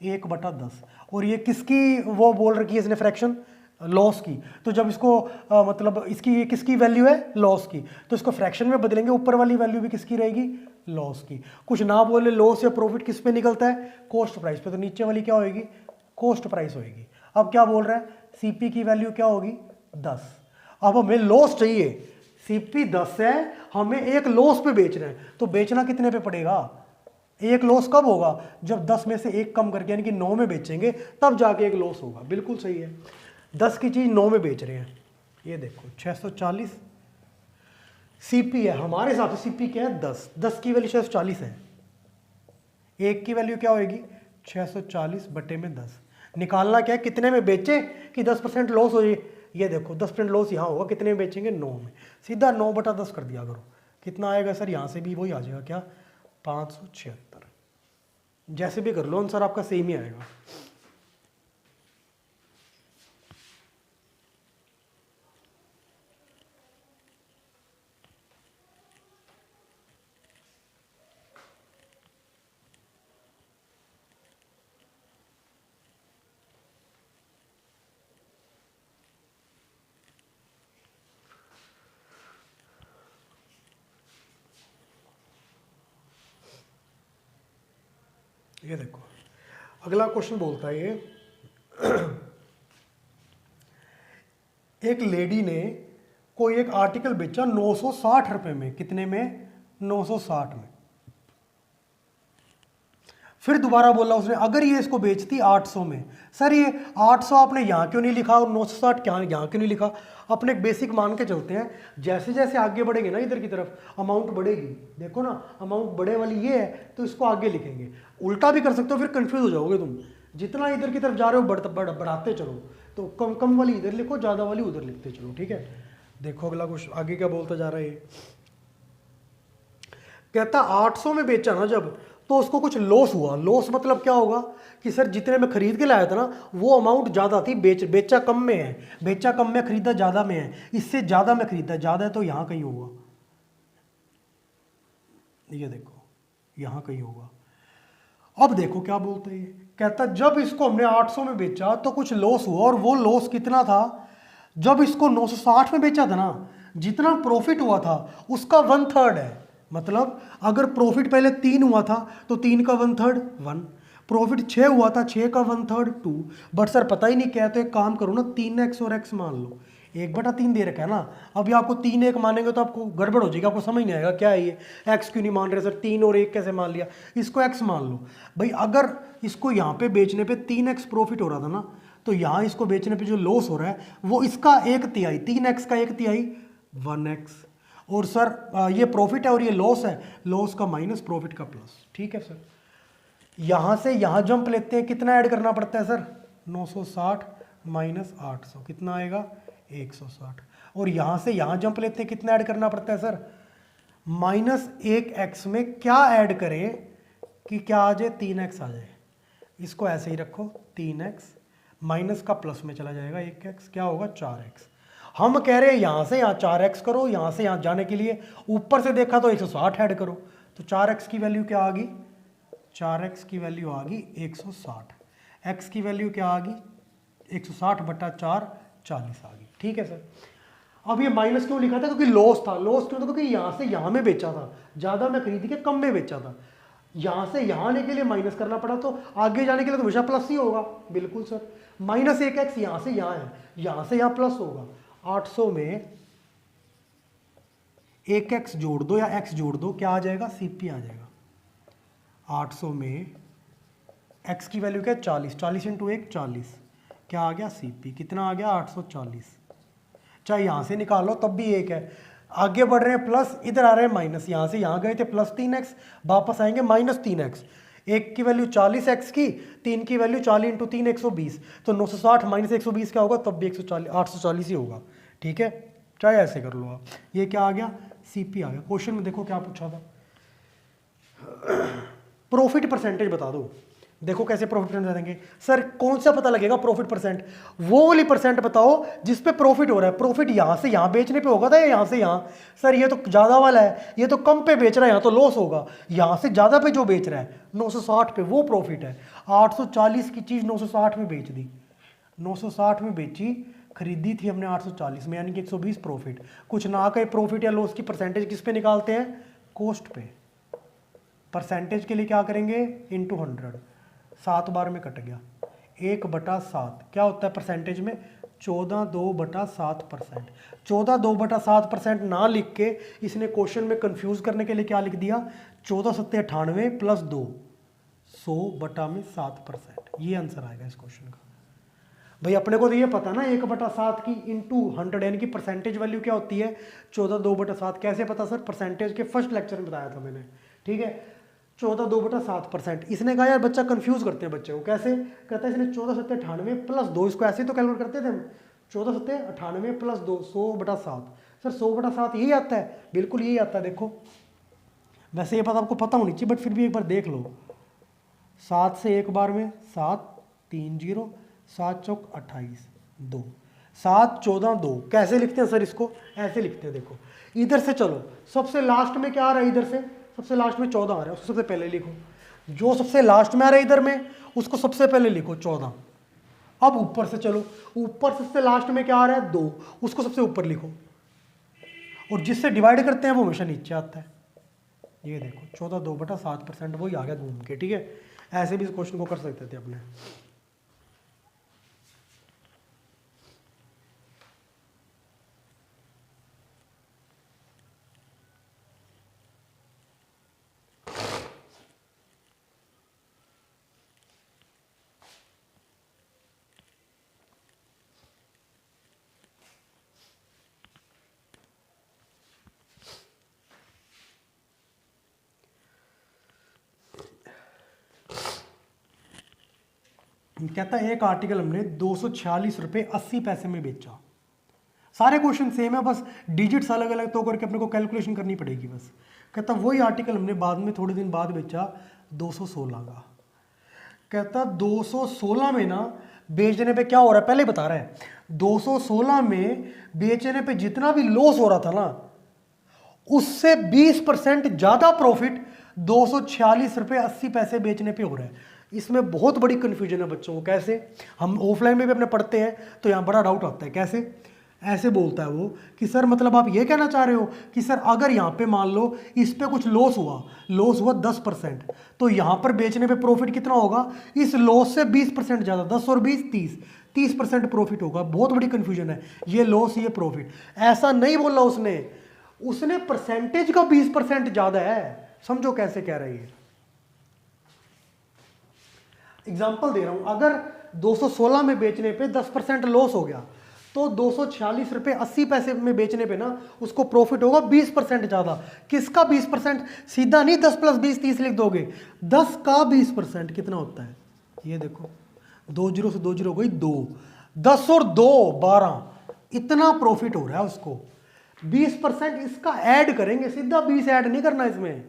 1/10, और ये किसकी वो बोल रखी है इसने फ्रैक्शन, लॉस की। तो जब इसको मतलब इसकी ये किसकी वैल्यू है लॉस की, तो इसको फ्रैक्शन में बदलेंगे, ऊपर वाली वैल्यू भी किसकी रहेगी लॉस की। कुछ ना बोले लॉस या प्रॉफिट किस पे निकलता है कॉस्ट प्राइस पे, तो नीचे वाली क्या होगी कॉस्ट प्राइस होगी। अब क्या बोल रहा है सीपी की वैल्यू क्या होगी 10। अब हमें लॉस चाहिए, सीपी 10 है, हमें एक लॉस पे बेच रहे हैं, तो बेचना कितने पे पड़ेगा, एक लॉस कब होगा जब 10 में से एक कम करके यानी कि 9 में बेचेंगे तब जाके एक लॉस होगा। बिल्कुल सही है, 10 की चीज 9 में बेच रहे हैं। ये देखो 640 सीपी है, हमारे हिसाब से सीपी क्या है 10, 10 की वैल्यू 640 है, एक की वैल्यू क्या होगी 640 बटे में 10। निकालना क्या है कितने में बेचे कि 10% लॉस हो जाए। ये देखो 10% लॉस यहाँ होगा, कितने में बेचेंगे 9 में, सीधा 9/10 कर दिया करो। कितना आएगा सर, यहाँ से भी वही आ जाएगा क्या 576। जैसे भी कर लो आंसर आपका सेम ही आएगा। ये देखो अगला क्वेश्चन बोलता है ये एक लेडी ने कोई एक आर्टिकल बेचा 960 रुपए में, कितने में 960 में। फिर दोबारा बोला उसने अगर ये इसको बेचती 800 में। सर ये 800 आपने यहाँ क्यों नहीं लिखा और 960 क्या यहाँ क्यों नहीं लिखा। अपने एक बेसिक मान के चलते हैं, जैसे जैसे आगे बढ़ेंगे ना इधर की तरफ अमाउंट बढ़ेगी। देखो ना अमाउंट बढ़े वाली ये है तो इसको आगे लिखेंगे, उल्टा भी कर सकते हो फिर कंफ्यूज हो जाओगे तुम। जितना इधर की तरफ जा रहे हो बढ़ाते चलो, तो कम कम वाली इधर लिखो, ज़्यादा वाली उधर लिखते चलो। ठीक है, देखो अगला कुछ आगे क्या बोलता जा रहा है। कहता 800 में बेचा ना जब, तो उसको कुछ लॉस हुआ। लॉस मतलब क्या होगा कि सर जितने में खरीद के लाया था ना वो अमाउंट ज़्यादा थी, बेचा कम में है, बेचा कम में खरीदा ज़्यादा में है, इससे ज़्यादा में खरीदा ज़्यादा है तो यहाँ कहीं होगा। ये देखो यहाँ कहीं होगा। अब देखो क्या बोलते हैं, कहता जब इसको हमने 800 में बेचा तो कुछ लॉस हुआ, और वो लॉस कितना था जब इसको 960 में बेचा था ना, जितना प्रॉफिट हुआ था उसका 1/3 है। मतलब अगर प्रॉफिट पहले 3 हुआ था तो 3 का 1/3 1, प्रॉफिट 6 हुआ था 6 का 1/3 2। बट सर पता ही नहीं क्या है, तो एक काम करो ना 3x और x मान लो, 1/3 दे रखा है ना। अभी आपको 3 1 मानेंगे तो आपको गड़बड़ हो जाएगी, आपको समझ नहीं आएगा क्या है ये, x क्यों नहीं मान रहे सर, 3 और 1 कैसे मान लिया। इसको x मान लो भाई। अगर इसको यहाँ पे बेचने पे 3x प्रॉफिट हो रहा था ना, तो यहाँ इसको बेचने पे जो लॉस हो रहा है वो इसका 1/3, 3x का 1/3 1x। और सर ये प्रॉफिट है और ये लॉस है, लॉस का माइनस प्रॉफिट का प्लस। ठीक है सर, यहाँ से यहाँ जंप लेते हैं, कितना ऐड करना पड़ता है सर 960 माइनस 800 कितना आएगा 160। और यहाँ से यहाँ जंप लेते हैं, कितना ऐड करना पड़ता है सर -1x में क्या ऐड करें कि क्या आ जाए 3x आ जाए। इसको ऐसे ही रखो 3x माइनस का प्लस में चला जाएगा 1x, क्या होगा 4x। हम कह रहे हैं यहाँ से यहाँ 4x करो, यहाँ से यहाँ जाने के लिए ऊपर से देखा तो 160 ऐड करो, तो 4x की वैल्यू क्या आ गई 4x की वैल्यू आ गई 160, x की वैल्यू क्या आ गई 160 बटा 4 40 आ गई। ठीक है सर। अब ये माइनस क्यों लिखा था, क्योंकि लॉस था। लॉस क्यों था, क्योंकि यहाँ से यहाँ में बेचा था, ज़्यादा मैं खरीद के कम में बेचा था। यहाँ से यहाँ आने के लिए माइनस करना पड़ा, तो आगे जाने के लिए तो हमेशा प्लस ही होगा। बिल्कुल सर। माइनस 1x यहाँ से यहाँ है, यहाँ से यहाँ प्लस होगा। 800 में 1x जोड़ दो या x जोड़ दो, क्या आ जाएगा, CP आ जाएगा। 800 में x की वैल्यू क्या है 40, 40 इंटू 1 40, क्या आ गया CP, कितना आ गया 840। चाहे यहाँ से निकाल लो तब भी एक है। आगे बढ़ रहे हैं प्लस, इधर आ रहे हैं माइनस, यहाँ से यहाँ गए थे प्लस 3x, वापस आएंगे माइनस 3x। एक की वैल्यू 40 x की, 3 की वैल्यू 40 इंटू 3 120, तो 960 माइनस 120 क्या होगा, तब भी 140 840 ही होगा। ठीक है, चाहे ऐसे कर लो आप। ये क्या आ गया, CP आ गया। क्वेश्चन में देखो क्या पूछा था, प्रॉफिट परसेंटेज बता दो। देखो कैसे प्रॉफिट परसेंट देंगे सर, कौन सा पता लगेगा प्रॉफिट परसेंट, वो वाली परसेंट बताओ जिस पे प्रॉफिट हो रहा है। प्रॉफिट यहां से यहां बेचने पे होगा था या यहां से यहां, सर ये तो ज्यादा वाला है, ये तो कम पे बेच रहा है, यहां तो लॉस होगा। यहां से ज्यादा पे जो बेच रहा है 960 पे, वो प्रॉफिट है। 840 की चीज 960 में बेच दी, 960 में बेची, खरीदी थी हमने 840 में, यानी कि 120 प्रॉफिट। कुछ ना कहे प्रॉफिट या लॉस की परसेंटेज किस पे निकालते हैं, कॉस्ट पे। परसेंटेज के लिए क्या करेंगे, इंटू 100, 7 बार में कट गया, 1/7 क्या होता है परसेंटेज में, 14.2/7%। 14.2/7% ना लिख के इसने क्वेश्चन में कंफ्यूज करने के लिए क्या लिख दिया, 14×7 = 98 + 2 100/7%। ये आंसर आएगा इस क्वेश्चन का। भाई अपने को तो ये पता ना 1/7 की इंटू 100 यानी कि परसेंटेज वैल्यू क्या होती है, 14.2/7। कैसे पता सर, परसेंटेज के फर्स्ट लेक्चर में बताया था मैंने। ठीक है, 14.2/7%। इसने कहा यार बच्चा कंफ्यूज करते हैं बच्चे को, कैसे कहता है इसने 14×7 = 98 + 2, इसको ऐसे तो कैलकुलेट करते थे हम, 14×7 = 98 + 2 100/7। सर 100/7 यही आता है, बिल्कुल यही आता है। देखो वैसे ये बात आपको पता होनी चाहिए, बट फिर भी एक बार देख लो। 7 से एक बार में 7, 3 0, 7 चौक 28, 2, 7 14 2। कैसे लिखते हैं सर इसको, ऐसे लिखते हैं। देखो इधर से चलो, सबसे लास्ट में क्या आ रहा है, इधर से सबसे लास्ट में 14 आ रहा है, उसको सबसे पहले लिखो। जो सबसे लास्ट में आ रहा है इधर में, उसको सबसे पहले लिखो 14। अब ऊपर से चलो, ऊपर सबसे लास्ट में क्या आ रहा है 2, उसको सबसे ऊपर लिखो। और जिससे डिवाइड करते हैं वो हमेशा नीचे आता है। ये देखो 14.2/7%, वही आ गया घूम के। ठीक है, ऐसे भी इस क्वेश्चन को कर सकते थे अपने। कहता है एक आर्टिकल हमने 246 रुपये 80 पैसे में बेचा। सारे क्वेश्चन सेम है, बस डिजिट्स अलग अलग तो करके अपने को कैलकुलेशन करनी पड़ेगी बस। कहता वही आर्टिकल हमने बाद में थोड़े दिन बाद बेचा 216 का। कहता 216 में ना बेचने पे क्या हो रहा है, पहले बता रहा है। 216 में बेचने पे जितना भी लॉस हो रहा था ना, उससे 20% ज्यादा प्रॉफिट 246 रुपये 80 पैसे बेचने पे हो रहा है। इसमें बहुत बड़ी कंफ्यूजन है बच्चों को। कैसे, हम ऑफलाइन में भी अपने पढ़ते हैं तो यहाँ बड़ा डाउट आता है। कैसे, ऐसे बोलता है वो कि सर मतलब आप ये कहना चाह रहे हो कि सर अगर यहाँ पे मान लो इस पे कुछ लॉस हुआ 10%, तो यहाँ पर बेचने पे प्रॉफिट कितना होगा, इस लॉस से 20% ज़्यादा, 10 और 20 30% प्रॉफिट होगा। बहुत बड़ी कंफ्यूजन है, ये लॉस ये प्रॉफिट। ऐसा नहीं बोला उसने परसेंटेज का 20% ज़्यादा है। समझो कैसे कह रही है। एग्जाम्पल दे रहा हूं, अगर 216 में बेचने पे 10% लॉस हो गया, तो 246 रुपये 80 पैसे में बेचने पे ना उसको प्रॉफिट होगा 20% ज़्यादा। किसका 20%, सीधा नहीं 10 + 20 30 लिख दोगे, 10 का 20% कितना होता है, ये देखो 2 0 से 2 0 हो गई 2, 10 और 2 12, इतना प्रॉफिट हो रहा है उसको। 20% इसका ऐड करेंगे, सीधा 20 ऐड नहीं करना इसमें।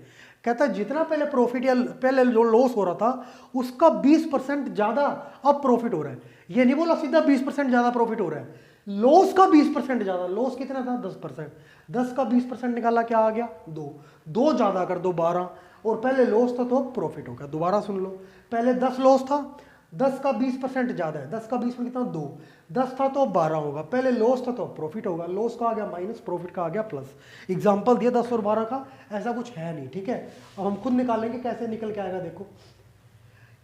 कहता है जितना पहले प्रॉफिट या पहले जो लॉस हो रहा था उसका 20% ज़्यादा अब प्रॉफिट हो रहा है। ये नहीं बोला सीधा 20% ज़्यादा प्रॉफिट हो रहा है, लॉस का 20% ज़्यादा। लॉस कितना था 10%, 10 का 20% निकाला क्या आ गया 2, 2 ज़्यादा कर दो 12, और पहले लॉस था तो अब प्रॉफिट होगा। दोबारा सुन लो, पहले 10 लॉस था, 10 का 20% ज़्यादा है, 10 का 20 में कितना 2, 10 था तो अब 12 होगा, पहले लॉस था तो अब प्रॉफिट होगा, लॉस का आ गया माइनस, प्रॉफिट का आ गया प्लस। एग्जाम्पल दिया 10 और 12 का, ऐसा कुछ है नहीं, ठीक है। अब हम खुद निकालेंगे कैसे निकल के आएगा। देखो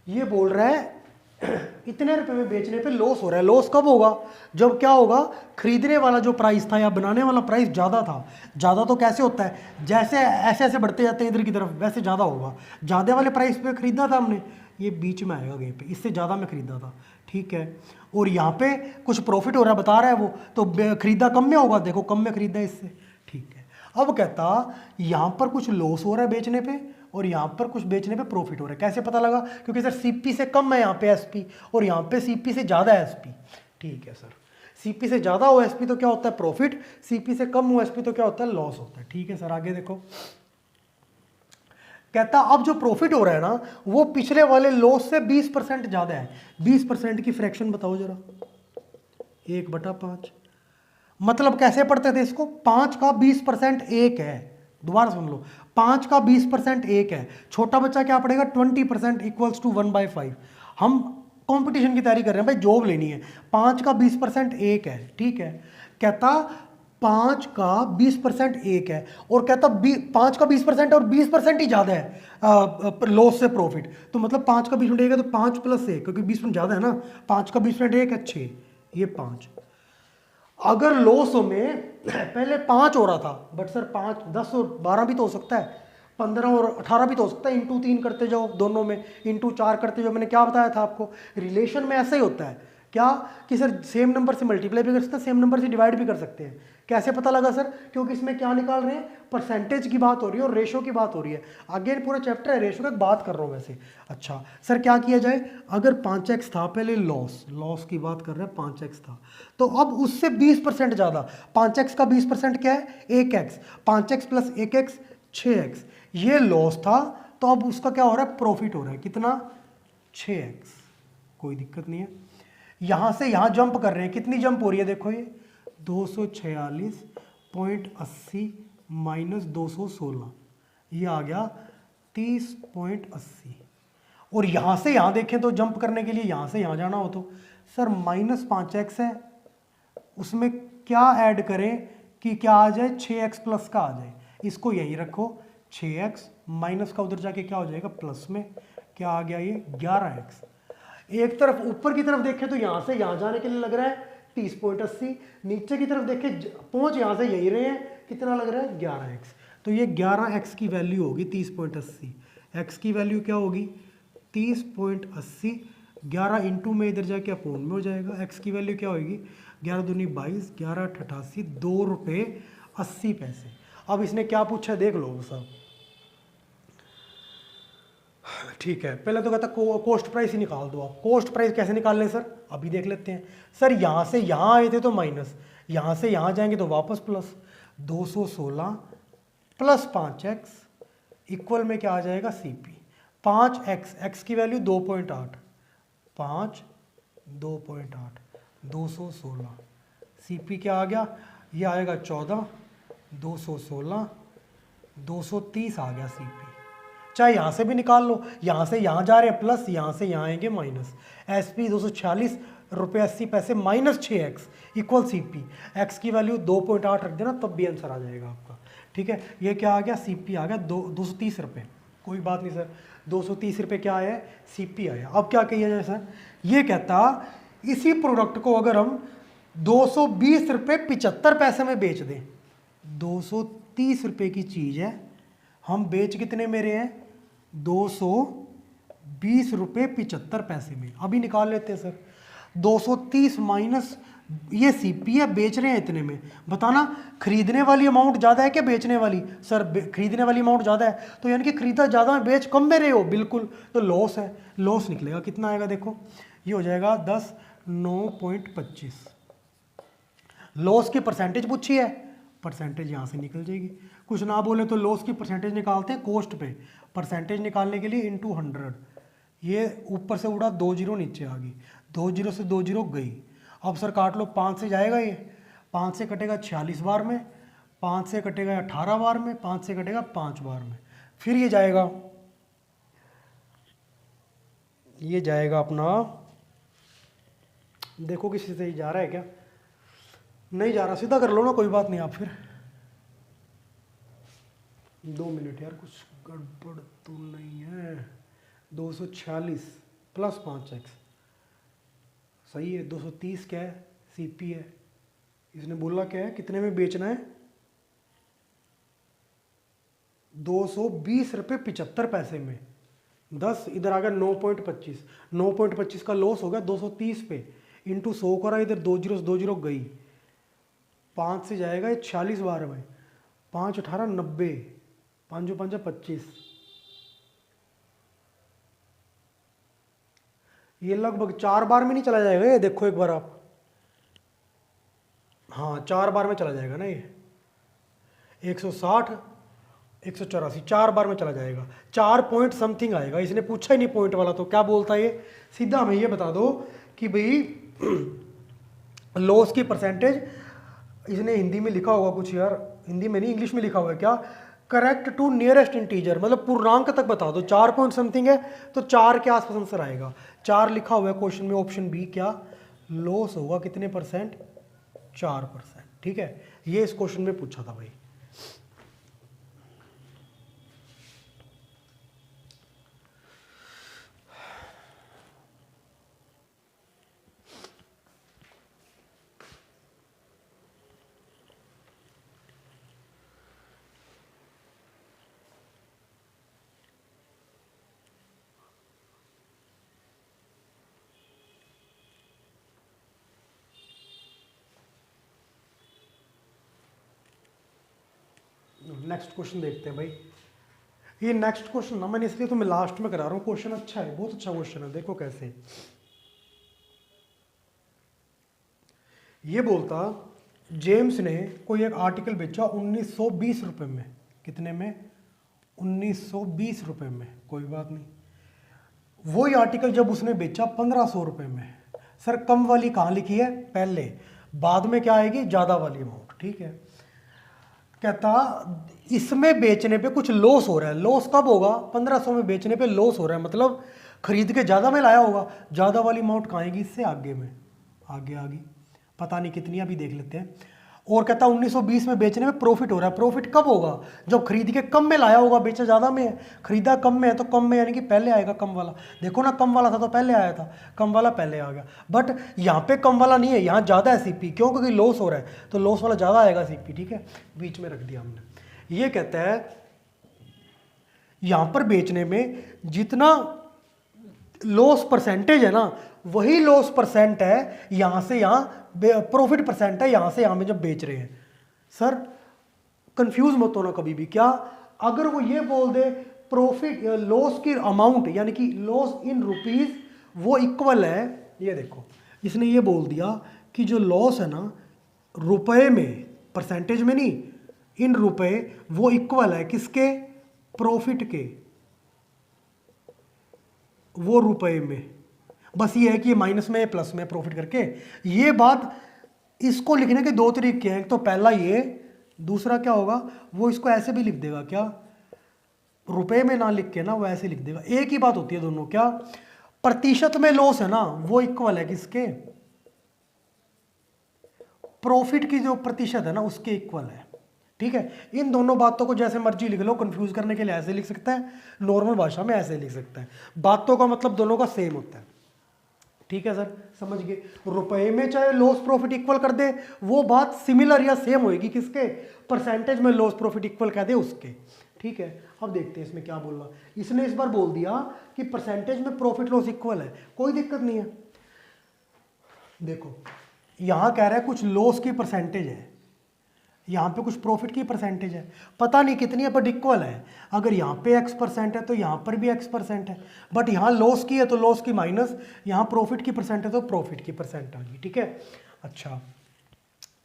ये बोल रहा है इतने रुपए में बेचने पे लॉस हो रहा है। लॉस कब होगा, जब क्या होगा, खरीदने वाला जो प्राइस था या बनाने वाला प्राइस ज़्यादा था। ज़्यादा तो कैसे होता है, जैसे ऐसे ऐसे बढ़ते जाते हैं इधर की तरफ, वैसे ज़्यादा होगा। ज़्यादा वाले प्राइस पे खरीदा था हमने, ये बीच में आएगा कहीं पे, इससे ज़्यादा में खरीदा था, ठीक है। और यहाँ पे कुछ प्रॉफिट हो रहा है बता रहा है वो, तो खरीदा कम में होगा, देखो कम में खरीदा इससे, ठीक है। अब कहता यहाँ पर कुछ लॉस हो रहा है बेचने पे और यहाँ पर कुछ बेचने पे प्रॉफिट हो रहा है। कैसे पता लगा, क्योंकि सर सीपी से कम है यहाँ पे एसपी और यहाँ पे सीपी से ज़्यादा है एसपी, ठीक है सर। सीपी से ज़्यादा हो एसपी तो क्या होता है प्रॉफिट, सीपी से कम हो एसपी तो क्या होता है लॉस होता है, ठीक है सर। आगे देखो, कहता अब जो प्रॉफिट हो रहा है ना वो पिछले वाले लॉस से 20% ज़्यादा है। 20% की फ्रैक्शन बताओ जरा, 1/5। मतलब कैसे पढ़ते थे इसको, 5 का 20% 1 है। दोबारा सुन लो, 5 का 20% 1 है। छोटा बच्चा क्या पढ़ेगा, 20% इक्वल्स टू 1/5। हम कंपटीशन की तैयारी कर रहे हैं भाई, जॉब लेनी है। 5 का 20% 1 है, ठीक है। कहता 5 का 20% 1 है और कहता 5 का 20% और 20% ही ज़्यादा है लॉस से प्रॉफिट। तो मतलब 5 का 20% 1 है तो 5 + 1, क्योंकि 20% ज़्यादा है ना। 5 का 20% 1 है 6, ये 5। अगर लॉस में पहले 5 हो रहा था, बट सर 5, 10 और 12 भी तो हो सकता है, 15 और 18 भी तो हो सकता है। इंटू 3 करते जाओ दोनों में, इंटू 4 करते जाओ। मैंने क्या बताया था आपको, रिलेशन में ऐसा ही होता है क्या कि सर सेम नंबर से मल्टीप्लाई भी कर सकते हैं, सेम नंबर से डिवाइड भी कर सकते हैं। कैसे पता लगा सर, क्योंकि इसमें क्या निकाल रहे हैं, परसेंटेज की बात हो रही है और रेशो की बात हो रही है। आगे पूरा चैप्टर है रेशो की बात कर रहा हूँ वैसे। अच्छा सर क्या किया जाए, अगर 5x था पहले, लॉस की बात कर रहे हैं, 5x था तो अब उससे 20% ज़्यादा, 5x का 20% क्या है 1x, 5x + 1x 6x, ये लॉस था तो अब उसका क्या हो रहा है प्रॉफिट हो रहा है, कितना 6x। कोई दिक्कत नहीं है। यहाँ से यहाँ जंप कर रहे हैं, कितनी जंप हो रही है देखो, ये 246.80 - 216, ये आ गया 30.80। और यहाँ से यहाँ देखें तो जंप करने के लिए यहाँ से यहाँ जाना हो तो सर -5x है, उसमें क्या ऐड करें कि क्या आ जाए 6x प्लस का आ जाए। इसको यहीं रखो, 6x माइनस का उधर जाके क्या हो जाएगा प्लस में, क्या आ गया ये 11x। एक तरफ ऊपर की तरफ देखें तो यहाँ से यहाँ जाने के लिए लग रहा है 30.80, नीचे की तरफ देखें पहुँच यहाँ से यही रहे हैं, कितना लग रहा है 11x। तो ये 11x की वैल्यू होगी 30.80, x की वैल्यू क्या होगी 30.80, 11 इंटू में इधर जाके अपोन में हो जाएगा। x की वैल्यू क्या होगी 11 दूनी 22, 11 88, 2 रुपये 80 पैसे। अब इसने क्या पूछा देख लो साहब, ठीक है। पहले तो कहता कोस्ट प्राइस ही निकाल दो आप। कोस्ट प्राइस कैसे निकाल लें सर, अभी देख लेते हैं। सर यहाँ से यहाँ आए थे तो माइनस, यहाँ से यहाँ जाएंगे तो वापस प्लस, 216 + 5x इक्वल में क्या आ जाएगा CP 5x, x की वैल्यू 2.8, 5 2.8 216, CP क्या आ गया, ये आएगा 14, 216 230 आ गया CP। चाहे यहाँ से भी निकाल लो, यहाँ से यहाँ जा रहे हैं प्लस, यहाँ से यहाँ आएंगे माइनस। SP 246 रुपये 80 पैसे -6x इक्वल CP, x की वैल्यू 2.8 रख देना तब भी आंसर आ जाएगा आपका, ठीक है। ये क्या आ गया CP आ गया 230 रुपये। कोई बात नहीं सर, 230 रुपये क्या आया CP आया। अब क्या किया जाए सर, ये कहता इसी प्रोडक्ट को अगर हम 220 रुपये 75 पैसे में बेच दें, 230 रुपये की चीज़ है, हम बेच कितने में रहे हैं 220 रुपये 75 पैसे में। अभी निकाल लेते हैं सर, 230 माइनस ये CP है, बेच रहे हैं इतने में। बताना खरीदने वाली अमाउंट ज़्यादा है क्या बेचने वाली, सर खरीदने वाली अमाउंट ज़्यादा है, तो यानी कि खरीदा ज़्यादा है बेच कम में रहे हो, बिल्कुल। तो लॉस है, लॉस निकलेगा कितना आएगा देखो, ये हो जाएगा 10 9.25। लॉस की परसेंटेज पूछी है, परसेंटेज यहाँ से निकल जाएगी। कुछ ना बोले तो लॉस की परसेंटेज निकालते हैं कोस्ट पे, परसेंटेज निकालने के लिए × 100, ये ऊपर से उड़ा 2 जीरो नीचे आ गई, 2 जीरो से 2 जीरो गई। अब सर काट लो, 5 से जाएगा ये, 5 से कटेगा 46 बार में, 5 से कटेगा 18 बार में, 5 से कटेगा 5 बार में, फिर ये जाएगा ये जाएगा अपना, देखो किसी से ही जा रहा है क्या, नहीं जा रहा, सीधा कर लो ना, कोई बात नहीं। आप फिर 2 मिनट यार, कुछ गड़बड़ तो नहीं है। 246 प्लस 5x सही है। 230 क्या है, सीपी है। इसने बोला क्या है, कितने में बेचना है, 220 रुपये 75 पैसे में। 10 इधर आ गया 9.25, 9.25 का लॉस हो गया 230 पे, इंटू 100 करा, इधर 2 जीरो 2 जीरो गई, 5 से जाएगा ये 46 बार है भाई, 5 18 90, 5 5 25, ये लगभग 4 बार में नहीं चला जाएगा ये, देखो एक बार आप, हाँ 4 बार में चला जाएगा ना ये, 160 184 4 बार में चला जाएगा, 4 पॉइंट समथिंग आएगा। इसने पूछा ही नहीं पॉइंट वाला, तो क्या बोलता है ये, सीधा हमें ये बता दो कि भाई लॉस की परसेंटेज, इसने हिंदी में लिखा होगा कुछ यार, हिंदी में नहीं इंग्लिश में लिखा हुआ है क्या, करेक्ट टू नियरेस्ट इंटीजर, मतलब पूर्णांक तक बता दो। 4 पॉइंट समथिंग है तो 4 के आसपास आंसर आएगा। 4 लिखा हुआ है क्वेश्चन में, ऑप्शन बी, क्या लॉस होगा कितने परसेंट, 4%। ठीक है, ये इस क्वेश्चन में पूछा था भाई। नेक्स्ट क्वेश्चन देखते हैं भाई। ये नेक्स्ट क्वेश्चन ना मैंने इसलिए तुम्हें लास्ट में करा रहा हूँ, क्वेश्चन अच्छा है, बहुत अच्छा क्वेश्चन है। देखो कैसे ये बोलता, जेम्स ने कोई एक आर्टिकल बेचा 1920 रुपए में, कितने में, 1920 रुपए में, कोई बात नहीं। वही आर्टिकल जब उसने बेचा 1500 रुपए में, सर कम वाली कहाँ लिखी है पहले, बाद में क्या आएगी, ज़्यादा वाली अमाउंट। ठीक है, कहता इसमें बेचने पे कुछ लॉस हो रहा है। लॉस कब होगा, 1500 में बेचने पे लॉस हो रहा है, मतलब खरीद के ज़्यादा में लाया होगा। ज़्यादा वाली अमाउंट कहाँ आएगी, इससे आगे में, आगे आगे पता नहीं कितनी, अभी देख लेते हैं। और कहता 1920 में बेचने में प्रॉफिट हो रहा है। प्रॉफिट कब होगा, जब खरीद के कम में लाया होगा, बेचा ज़्यादा में है, खरीदा कम में है, तो कम में यानी कि पहले आएगा कम वाला। देखो ना, कम वाला था तो पहले आया था, कम वाला पहले आ गया। बट यहाँ पे कम वाला नहीं है, यहाँ ज़्यादा है सीपी, क्यों, क्योंकि लॉस हो रहा है, तो लॉस वाला ज़्यादा आएगा सीपी। ठीक है, बीच में रख दिया हमने। ये कहता है यहाँ पर बेचने में जितना लॉस परसेंटेज है ना, वही लॉस परसेंट है यहाँ से यहाँ, प्रॉफिट परसेंट है यहाँ से यहाँ में जब बेच रहे हैं। सर कंफ्यूज मत होना कभी भी, क्या अगर वो ये बोल दे प्रॉफिट लॉस की अमाउंट यानी कि लॉस इन रुपीज वो इक्वल है, ये देखो इसने ये बोल दिया कि जो लॉस है ना रुपए में, परसेंटेज में नहीं, इन रुपए, वो इक्वल है किसके, प्रॉफिट के, वो रुपए में। बस ये है कि ये माइनस में प्लस में प्रॉफिट करके। ये बात, इसको लिखने के 2 तरीके हैं, तो पहला ये, दूसरा क्या होगा, वो इसको ऐसे भी लिख देगा, क्या रुपए में ना लिख के ना, वो ऐसे लिख देगा। एक ही बात होती है दोनों, क्या प्रतिशत में लॉस है ना, वो इक्वल है किसके, प्रॉफिट की जो प्रतिशत है ना उसके इक्वल है। ठीक है, इन दोनों बातों को जैसे मर्जी लिख लो, कंफ्यूज करने के लिए ऐसे लिख सकता है, नॉर्मल भाषा में ऐसे लिख सकता है, बातों का मतलब दोनों का सेम होता है। ठीक है सर, समझ गए। रुपए में चाहे लॉस प्रॉफिट इक्वल कर दे, वो बात सिमिलर या सेम होएगी किसके, परसेंटेज में लॉस प्रॉफिट इक्वल कह दे उसके। ठीक है, अब देखते हैं इसमें क्या बोल रहा। इसने इस बार बोल दिया कि परसेंटेज में प्रॉफिट लॉस इक्वल है, कोई दिक्कत नहीं है। देखो यहां कह रहा है कुछ लॉस की परसेंटेज है, यहाँ पे कुछ प्रॉफिट की परसेंटेज है, पता नहीं कितनी है बट इक्वल है। अगर यहाँ पे x% है तो यहाँ पर भी x% है, बट यहाँ लॉस की है तो लॉस की माइनस, यहाँ प्रॉफिट की परसेंट है तो प्रॉफिट की परसेंट आ गई। ठीक है, अच्छा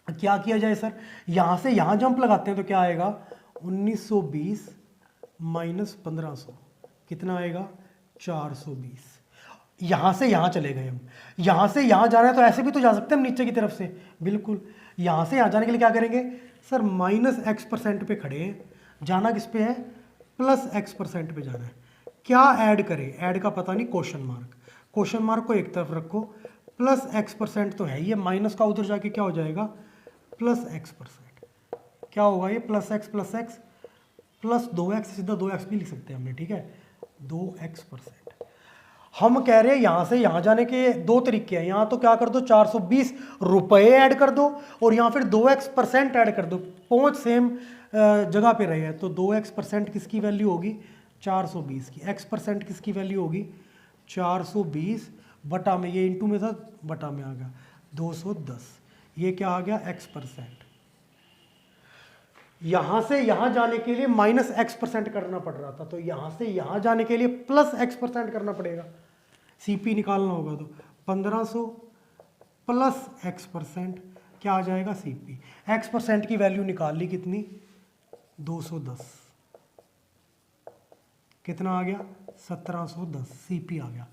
क्या किया जाए सर, यहाँ से यहाँ जंप लगाते हैं तो क्या आएगा, 1920 माइनस 1500 कितना आएगा, 420। यहाँ से यहाँ चले गए हम, यहाँ से यहाँ जाना है तो ऐसे भी तो जा सकते हैं हम नीचे की तरफ से, बिल्कुल। यहाँ से यहाँ जाने के लिए क्या करेंगे सर, -x% पे खड़े हैं, जाना किस पे है, +x% पे जाना है। क्या ऐड करें, ऐड का पता नहीं, क्वेश्चन मार्क, क्वेश्चन मार्क को एक तरफ रखो, प्लस x% तो है, ये माइनस का उधर जाके क्या हो जाएगा, प्लस x%। क्या होगा ये, प्लस x प्लस 2x, सीधा 2x भी लिख सकते हैं हमने, ठीक है, 2x%। हम कह रहे हैं यहाँ से यहाँ जाने के दो तरीके हैं, यहाँ तो क्या कर दो 420 रुपये ऐड कर दो और यहाँ फिर 2x% ऐड कर दो, पहुँच सेम जगह पे रहे हैं। तो 2x% किसकी वैल्यू होगी, 420 की, x% किसकी वैल्यू होगी 420 बटा में, ये इंटू में था बटा में आ गया 210, ये क्या आ गया x%। यहां से यहां जाने के लिए माइनस x% करना पड़ रहा था, तो यहां से यहां जाने के लिए प्लस x% करना पड़ेगा, सीपी निकालना होगा। तो 1500 प्लस x% क्या आ जाएगा, सीपी। x% की वैल्यू निकाल ली कितनी, 210, कितना आ गया 1710, सीपी आ गया,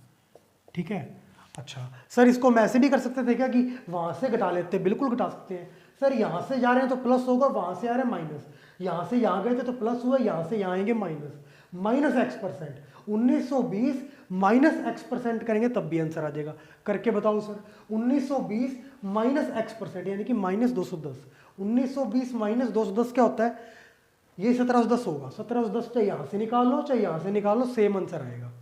ठीक है। अच्छा सर इसको हम ऐसे भी कर सकते थे क्या कि वहां से घटा लेते, बिल्कुल घटा सकते हैं सर, यहां से जा रहे हैं तो प्लस होगा, वहां से आ रहे हैं माइनस, यहां से यहां गए थे तो प्लस हुआ, यहां से यहां आएंगे minus, minus x%, 1920 minus x% करेंगे तब भी आंसर आ जाएगा। करके बताओ सर, 1920 माइनस x% यानी कि माइनस 210, 1920 माइनस 210 क्या होता है, ये 1710 होगा, 1710 चाहे यहां से निकाल लो चाहे यहां से निकाल लो, सेम आंसर आएगा।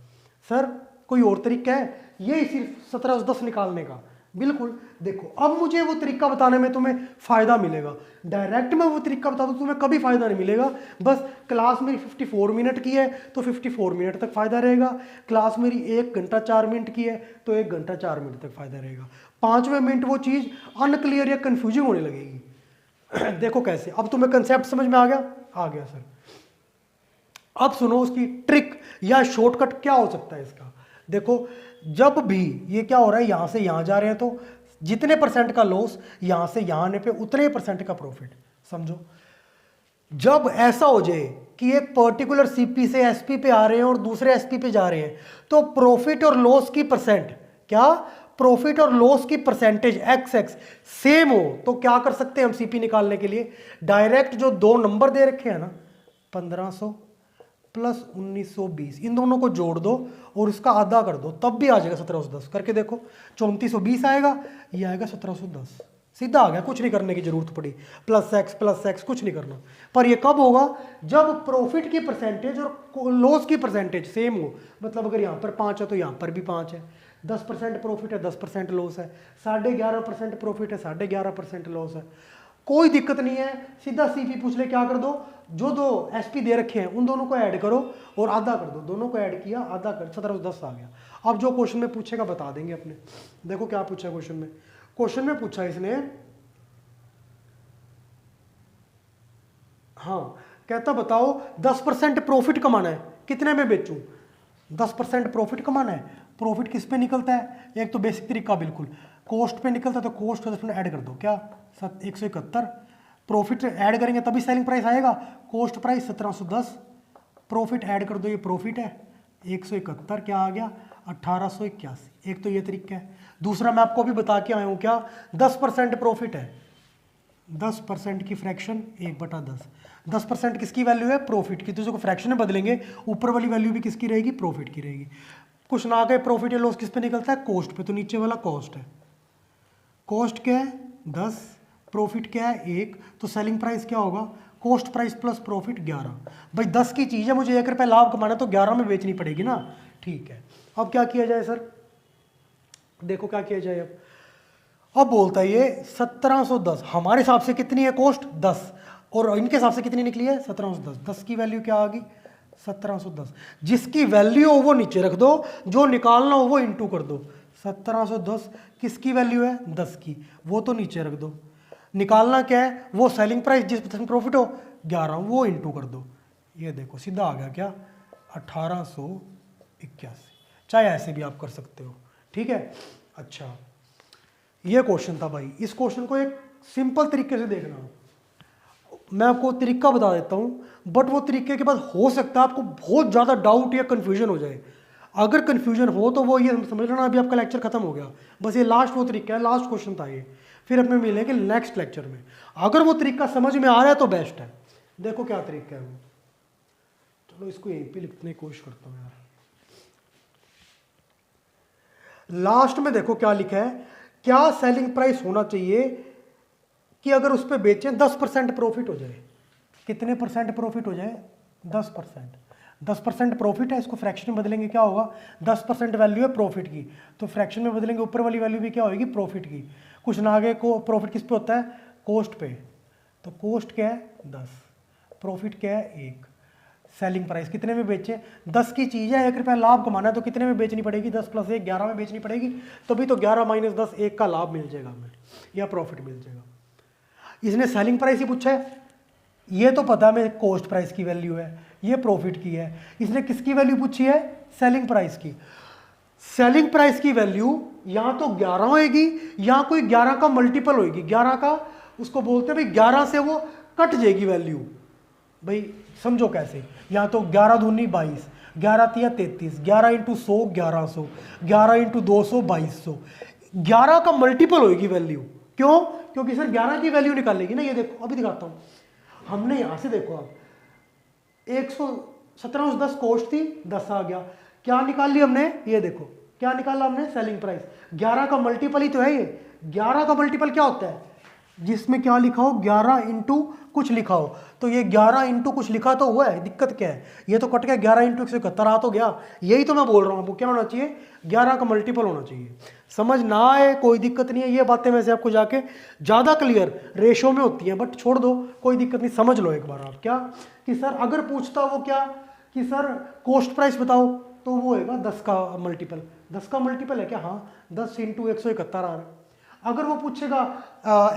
सर कोई और तरीका है, ये सिर्फ 1710 निकालने का, बिल्कुल। देखो अब मुझे वो तरीका बताने में तुम्हें फायदा मिलेगा, डायरेक्ट में वो तरीका बता दूं तुम्हें कभी फायदा नहीं मिलेगा। बस क्लास मेरी 54 मिनट की है तो 54 मिनट तक फायदा रहेगा, क्लास मेरी 1 घंटा 4 मिनट की है तो 1 घंटा 4 मिनट तक फायदा रहेगा, 5वें मिनट वो चीज़ अनक्लियर या कन्फ्यूजिंग होने लगेगी। देखो कैसे, अब तुम्हें कंसेप्ट समझ में आ गया, आ गया सर। अब सुनो उसकी ट्रिक या शॉर्टकट क्या हो सकता है इसका। देखो जब भी ये क्या हो रहा है, यहां से यहां जा रहे हैं तो जितने परसेंट का लॉस, यहां से यहां आने पे उतने परसेंट का प्रॉफिट, समझो। जब ऐसा हो जाए कि एक पर्टिकुलर सीपी से एसपी पे आ रहे हैं और दूसरे एसपी पे जा रहे हैं, तो प्रॉफिट और लॉस की परसेंट, क्या प्रॉफिट और लॉस की परसेंटेज एक्स सेम हो, तो क्या कर सकते हैं हम सीपी निकालने के लिए, डायरेक्ट जो दो नंबर दे रखे हैं ना 1500 प्लस 1920, इन दोनों को जोड़ दो और इसका आधा कर दो, तब भी आ जाएगा 1710। करके देखो 3420 आएगा, ये आएगा 1710, सीधा आ गया, कुछ नहीं करने की जरूरत पड़ी, प्लस एक्स कुछ नहीं करना। पर ये कब होगा, जब प्रॉफिट की परसेंटेज और लॉस की परसेंटेज सेम हो, मतलब अगर यहाँ पर 5 है तो यहाँ पर भी 5 है, 10% प्रॉफिट है 10% लॉस है, 11.5% प्रॉफिट है 11.5% लॉस है, कोई दिक्कत नहीं है, सीधा सीपी पूछ ले, क्या कर दो, जो दो एसपी दे रखे हैं उन दोनों को ऐड करो और आधा कर दो, दोनों को ऐड किया आधा कर, 1710 आ गया। अब जो क्वेश्चन में पूछेगा बता देंगे अपने, देखो क्या पूछा क्वेश्चन में, क्वेश्चन में पूछा इसने, हाँ कहता बताओ 10% प्रॉफिट कमाना है, कितने में बेचूं, 10% प्रॉफिट कमाना है, प्रॉफिट किस पे निकलता है, एक तो बेसिक तरीका बिल्कुल कॉस्ट पे निकलता है, तो कॉस्ट को ऐड कर दो, क्या 171, प्रॉफिट ऐड करेंगे तभी सेलिंग प्राइस आएगा, कॉस्ट प्राइस 1710, प्रॉफिट ऐड कर दो, ये प्रॉफिट है 171, क्या आ गया 1881। एक तो ये तरीका है, दूसरा मैं आपको भी बता के आया हूँ, क्या 10% प्रॉफिट है, 10% की फ्रैक्शन 1/10, 10% किसकी वैल्यू है, प्रॉफिट की, तो जो फ्रैक्शन में बदलेंगे ऊपर वाली वैल्यू भी किसकी रहेगी, प्रॉफिट की रहेगी। कुछ ना गए, प्रॉफिट या लॉस किस पे निकलता है, कॉस्ट पे, तो नीचे वाला कॉस्ट है, कॉस्ट क्या है 10, प्रॉफिट क्या है 1, तो सेलिंग प्राइस क्या होगा, कॉस्ट प्राइस प्लस प्रॉफिट 11। भाई 10 की चीज़ है, मुझे 1 रुपये लाभ कमाना, तो 11 में बेचनी पड़ेगी ना, ठीक है। अब क्या किया जाए सर, देखो क्या किया जाए, अब बोलता है ये 1710, हमारे हिसाब से कितनी है कॉस्ट 10, और इनके हिसाब से कितनी निकली है 1710, 10 की वैल्यू क्या आ गई 1710, जिसकी वैल्यू हो वो नीचे रख दो, जो निकालना हो वो इंटू कर दो। 1710 किसकी वैल्यू है 10 की, वो तो नीचे रख दो, निकालना क्या है, वो सेलिंग प्राइस जिस परसेंट प्रॉफिट हो 11, वो इंटू कर दो, ये देखो सीधा आ गया क्या 1881। चाहे ऐसे भी आप कर सकते हो, ठीक है। अच्छा ये क्वेश्चन था भाई, इस क्वेश्चन को एक सिंपल तरीके से देखना, मैं आपको तरीका बता देता हूँ, बट वो तरीके के बाद हो सकता है आपको बहुत ज़्यादा डाउट या कन्फ्यूजन हो जाए। अगर कन्फ्यूजन हो तो वो ये समझ लेना अभी आपका लेक्चर खत्म हो गया, बस ये लास्ट वो तरीका है, लास्ट क्वेश्चन था ये, फिर अपने मिलेंगे नेक्स्ट लेक्चर में। अगर वो तरीका समझ में आ रहा है तो बेस्ट है। देखो क्या तरीका है वो, चलो इसको यहीं पे लिखने की कोशिश करता हूँ यार। लास्ट में देखो क्या लिखा है, क्या सेलिंग प्राइस होना चाहिए कि अगर उस पर बेचें 10% प्रॉफिट हो जाए। कितने परसेंट प्रॉफिट हो जाए? 10%। 10% प्रॉफिट है, इसको फ्रैक्शन में बदलेंगे क्या होगा? 10% वैल्यू है प्रॉफिट की, तो फ्रैक्शन में बदलेंगे ऊपर वाली वैल्यू भी क्या होगी? प्रॉफिट की। कुछ ना आगे को प्रॉफिट किस पे होता है? कॉस्ट पे। तो कॉस्ट क्या है? 10, प्रॉफिट क्या है? 1। सेलिंग प्राइस कितने में बेचें? 10 की चीज़ है, 1 रुपया लाभ कमाना है तो कितने में बेचनी पड़ेगी? 10 + 1 11 में बेचनी पड़ेगी, तभी तो 11 - 10 1 का लाभ मिल जाएगा हमें, या प्रॉफिट मिल जाएगा। इसने सेलिंग प्राइस ही पूछा है, ये तो पता है मेरे कॉस्ट प्राइस की वैल्यू है, ये प्रॉफिट की है। इसने किसकी वैल्यू पूछी है? सेलिंग प्राइस की। सेलिंग प्राइस की वैल्यू या तो 11 होएगी या कोई 11 का मल्टीपल होएगी। 11 का उसको बोलते हैं भाई 11 से वो कट जाएगी वैल्यू। भाई समझो कैसे, या तो 11 दूनी 22, 11 तिया 33, 11 × 100 1100, 11 × 200 2200। 11 का मल्टीपल होएगी वैल्यू। क्यों? क्योंकि सर 11 की वैल्यू निकालेगी ना। ये देखो अभी दिखाता हूँ, हमने यहां से देखो अब 117 कॉस्ट थी, 10 आ गया, क्या निकाल ली हमने? ये देखो क्या निकाला हमने? Selling price. 11 का मल्टीपल ही तो है ये। 11 का मल्टीपल क्या होता है? जिसमें क्या लिखा हो? 11 × कुछ लिखा हो, तो ये 11 × कुछ लिखा तो हुआ है, दिक्कत क्या है? ये तो कट गया, 11 × 171 आ तो गया। यही तो मैं बोल रहा हूँ आपको, क्या होना चाहिए? 11 का मल्टीपल होना चाहिए। समझ ना आए कोई दिक्कत नहीं है, ये बातें वैसे आपको जाके ज़्यादा क्लियर रेशो में होती हैं, बट छोड़ दो, कोई दिक्कत नहीं, समझ लो एक बार आप। क्या कि सर अगर पूछता वो क्या कि सर कॉस्ट प्राइस बताओ, तो वो होगा 10 का मल्टीपल। 10 का मल्टीपल है क्या? हाँ, 10 × 171 आ रहा है। अगर वो पूछेगा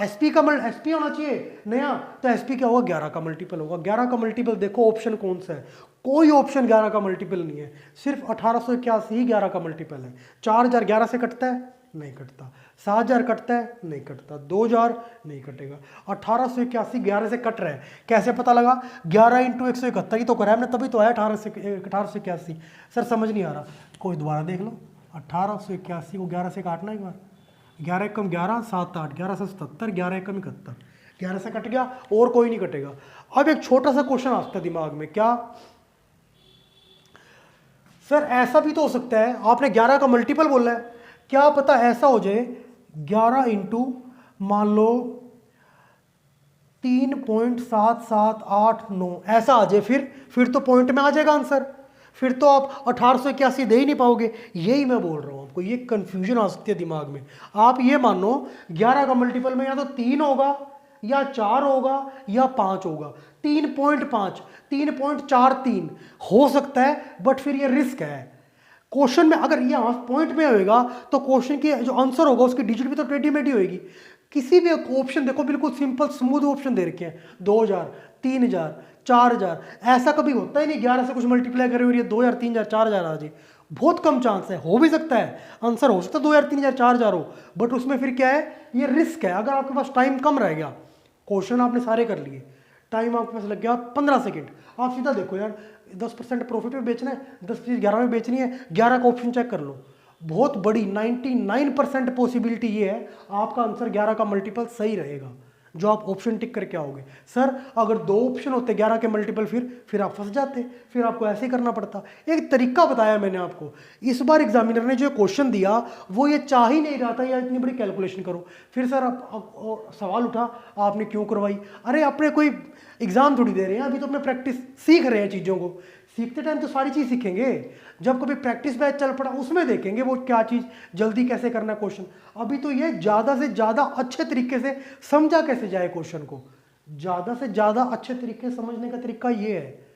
एसपी का एसपी होना चाहिए नया, तो एसपी क्या होगा? 11 का मल्टीपल होगा। 11 का मल्टीपल देखो ऑप्शन कौन सा है? कोई ऑप्शन 11 का मल्टीपल नहीं है, सिर्फ 1881 ही 11 का मल्टीपल है। 4000 11 से कटता है? नहीं कटता। 7000 कटता है? नहीं कटता। 2000 नहीं कटेगा। 1881 11 से कट रहा है, कैसे पता लगा? 11 × 171 ही तो करा है हमने, तभी तो आया 1881। सर समझ नहीं आ रहा, कोई दोबारा देख लो। 1881 को 11 से काटना एक बार, 11 एकम 11 7 8, 11 से 77, 11 एकम 71, 11 से कट गया, और कोई नहीं कटेगा। अब एक छोटा सा क्वेश्चन आता है दिमाग में, क्या सर ऐसा भी तो हो सकता है, आपने 11 का मल्टीपल बोला है, क्या पता ऐसा हो जाए 11 × मान लो 3.7789 ऐसा आ जाए, फिर तो पॉइंट में आ जाएगा आंसर, फिर तो आप 1881 दे ही नहीं पाओगे। यही मैं बोल रहा हूँ आपको, ये कंफ्यूजन आ सकती है दिमाग में। आप ये मानो 11 का मल्टीपल में या तो 3 होगा या 4 होगा या 5 होगा। 3.5 3.43 हो सकता है, बट फिर ये रिस्क है। क्वेश्चन में अगर ये पॉइंट में होएगा तो क्वेश्चन की जो आंसर होगा उसकी डिजिट भी तो टेढ़ी मेढ़ी होएगी। किसी भी ऑप्शन देखो बिल्कुल सिंपल स्मूथ ऑप्शन दे रखे हैं, 2000 3000 4000, ऐसा कभी होता ही नहीं 11 से कुछ मल्टीप्लाई करे और ये 2000 3000 4000 आ जाए। बहुत कम चांस है, हो भी सकता है आंसर हो सकता है 2000 3000 4000 हो, बट उसमें फिर क्या है? ये रिस्क है। अगर आपके पास टाइम कम रह गया, क्वेश्चन आपने सारे कर लिए, टाइम आपके पास लग गया 15 सेकंड, आप सीधा देखो यार 10% प्रॉफिट में बेचना है, 10 चीज़ 11 में बेचनी है, 11 का ऑप्शन चेक कर लो। बहुत बड़ी 99% पॉसिबिलिटी ये है आपका आंसर 11 का मल्टीपल सही रहेगा, जो आप ऑप्शन टिक करके आओगे। सर अगर 2 ऑप्शन होते 11 के मल्टीपल, फिर आप फंस जाते, फिर आपको ऐसे ही करना पड़ता। एक तरीका बताया मैंने आपको। इस बार एग्जामिनर ने जो क्वेश्चन दिया वो ये चाह ही नहीं रहा था या इतनी बड़ी कैलकुलेशन करो। फिर सर आप सवाल उठा, आपने क्यों करवाई? अरे अपने कोई एग्जाम थोड़ी दे रहे हैं, अभी तो अपने प्रैक्टिस सीख रहे हैं चीज़ों को। सीखते टाइम तो सारी चीज़ सीखेंगे, जब कभी प्रैक्टिस बैच चल पड़ा उसमें देखेंगे वो क्या चीज़ जल्दी कैसे करना है क्वेश्चन। अभी तो ये ज़्यादा से ज़्यादा अच्छे तरीके से समझा कैसे जाए क्वेश्चन को, ज़्यादा से ज़्यादा अच्छे तरीके से समझने का तरीका ये है,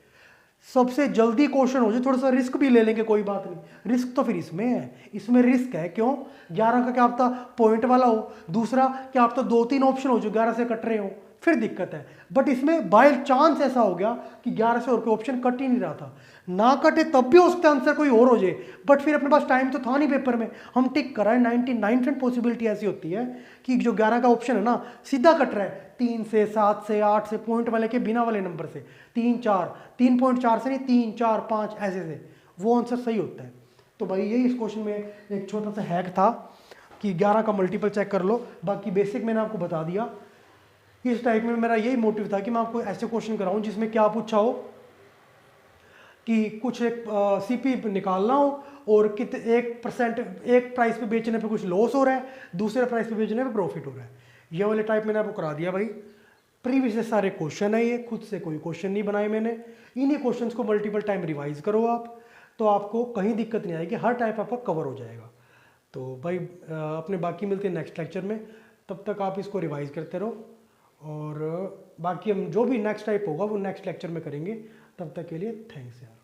सबसे जल्दी क्वेश्चन हो जाए। थोड़ा सा रिस्क भी ले लेंगे, कोई बात नहीं, रिस्क तो फिर इसमें है, इसमें रिस्क है। क्यों? 11 का क्या पता पॉइंट वाला हो, दूसरा क्या पता 2-3 ऑप्शन हो जो 11 से कट रहे हो, फिर दिक्कत है। बट इसमें बाय चांस ऐसा हो गया कि 11 से और कोई ऑप्शन कट ही नहीं रहा था, ना कटे तब भी उसका आंसर कोई और हो जाए, बट फिर अपने पास टाइम तो था नहीं पेपर में, हम टिक कराएं। 99% पॉसिबिलिटी ऐसी होती है कि जो 11 का ऑप्शन है ना सीधा कट रहा है 3 से 7 से 8 से, पॉइंट वाले के बिना वाले नंबर से 3 4, 3.4 से नहीं 3 4 5 ऐसे से, वो आंसर सही होता है। तो भाई यही इस क्वेश्चन में एक छोटा सा हैक था कि 11 का मल्टीपल चेक कर लो। बाकी बेसिक मैंने आपको बता दिया। इस टाइप में मेरा यही मोटिव था कि मैं आपको ऐसे क्वेश्चन कराऊं जिसमें क्या पूछा हो कि कुछ एक सीपी निकालना हो और कित 1% एक प्राइस पे बेचने पे कुछ लॉस हो रहा है, दूसरे प्राइस पे बेचने पे प्रॉफिट हो रहा है। ये वाले टाइप मैंने आपको करा दिया भाई। प्रीवियस से सारे क्वेश्चन है, ये खुद से कोई क्वेश्चन नहीं बनाए मैंने। इन्हीं क्वेश्चंस को मल्टीपल टाइम रिवाइज करो आप, तो आपको कहीं दिक्कत नहीं आएगी, हर टाइप आपका कवर हो जाएगा। तो भाई अपने बाकी मिलते हैं नेक्स्ट लेक्चर में, तब तक आप इसको रिवाइज करते रहो और बाकी हम जो भी नेक्स्ट टाइप होगा वो नेक्स्ट लेक्चर में करेंगे। तब तक के लिए थैंक्स यार।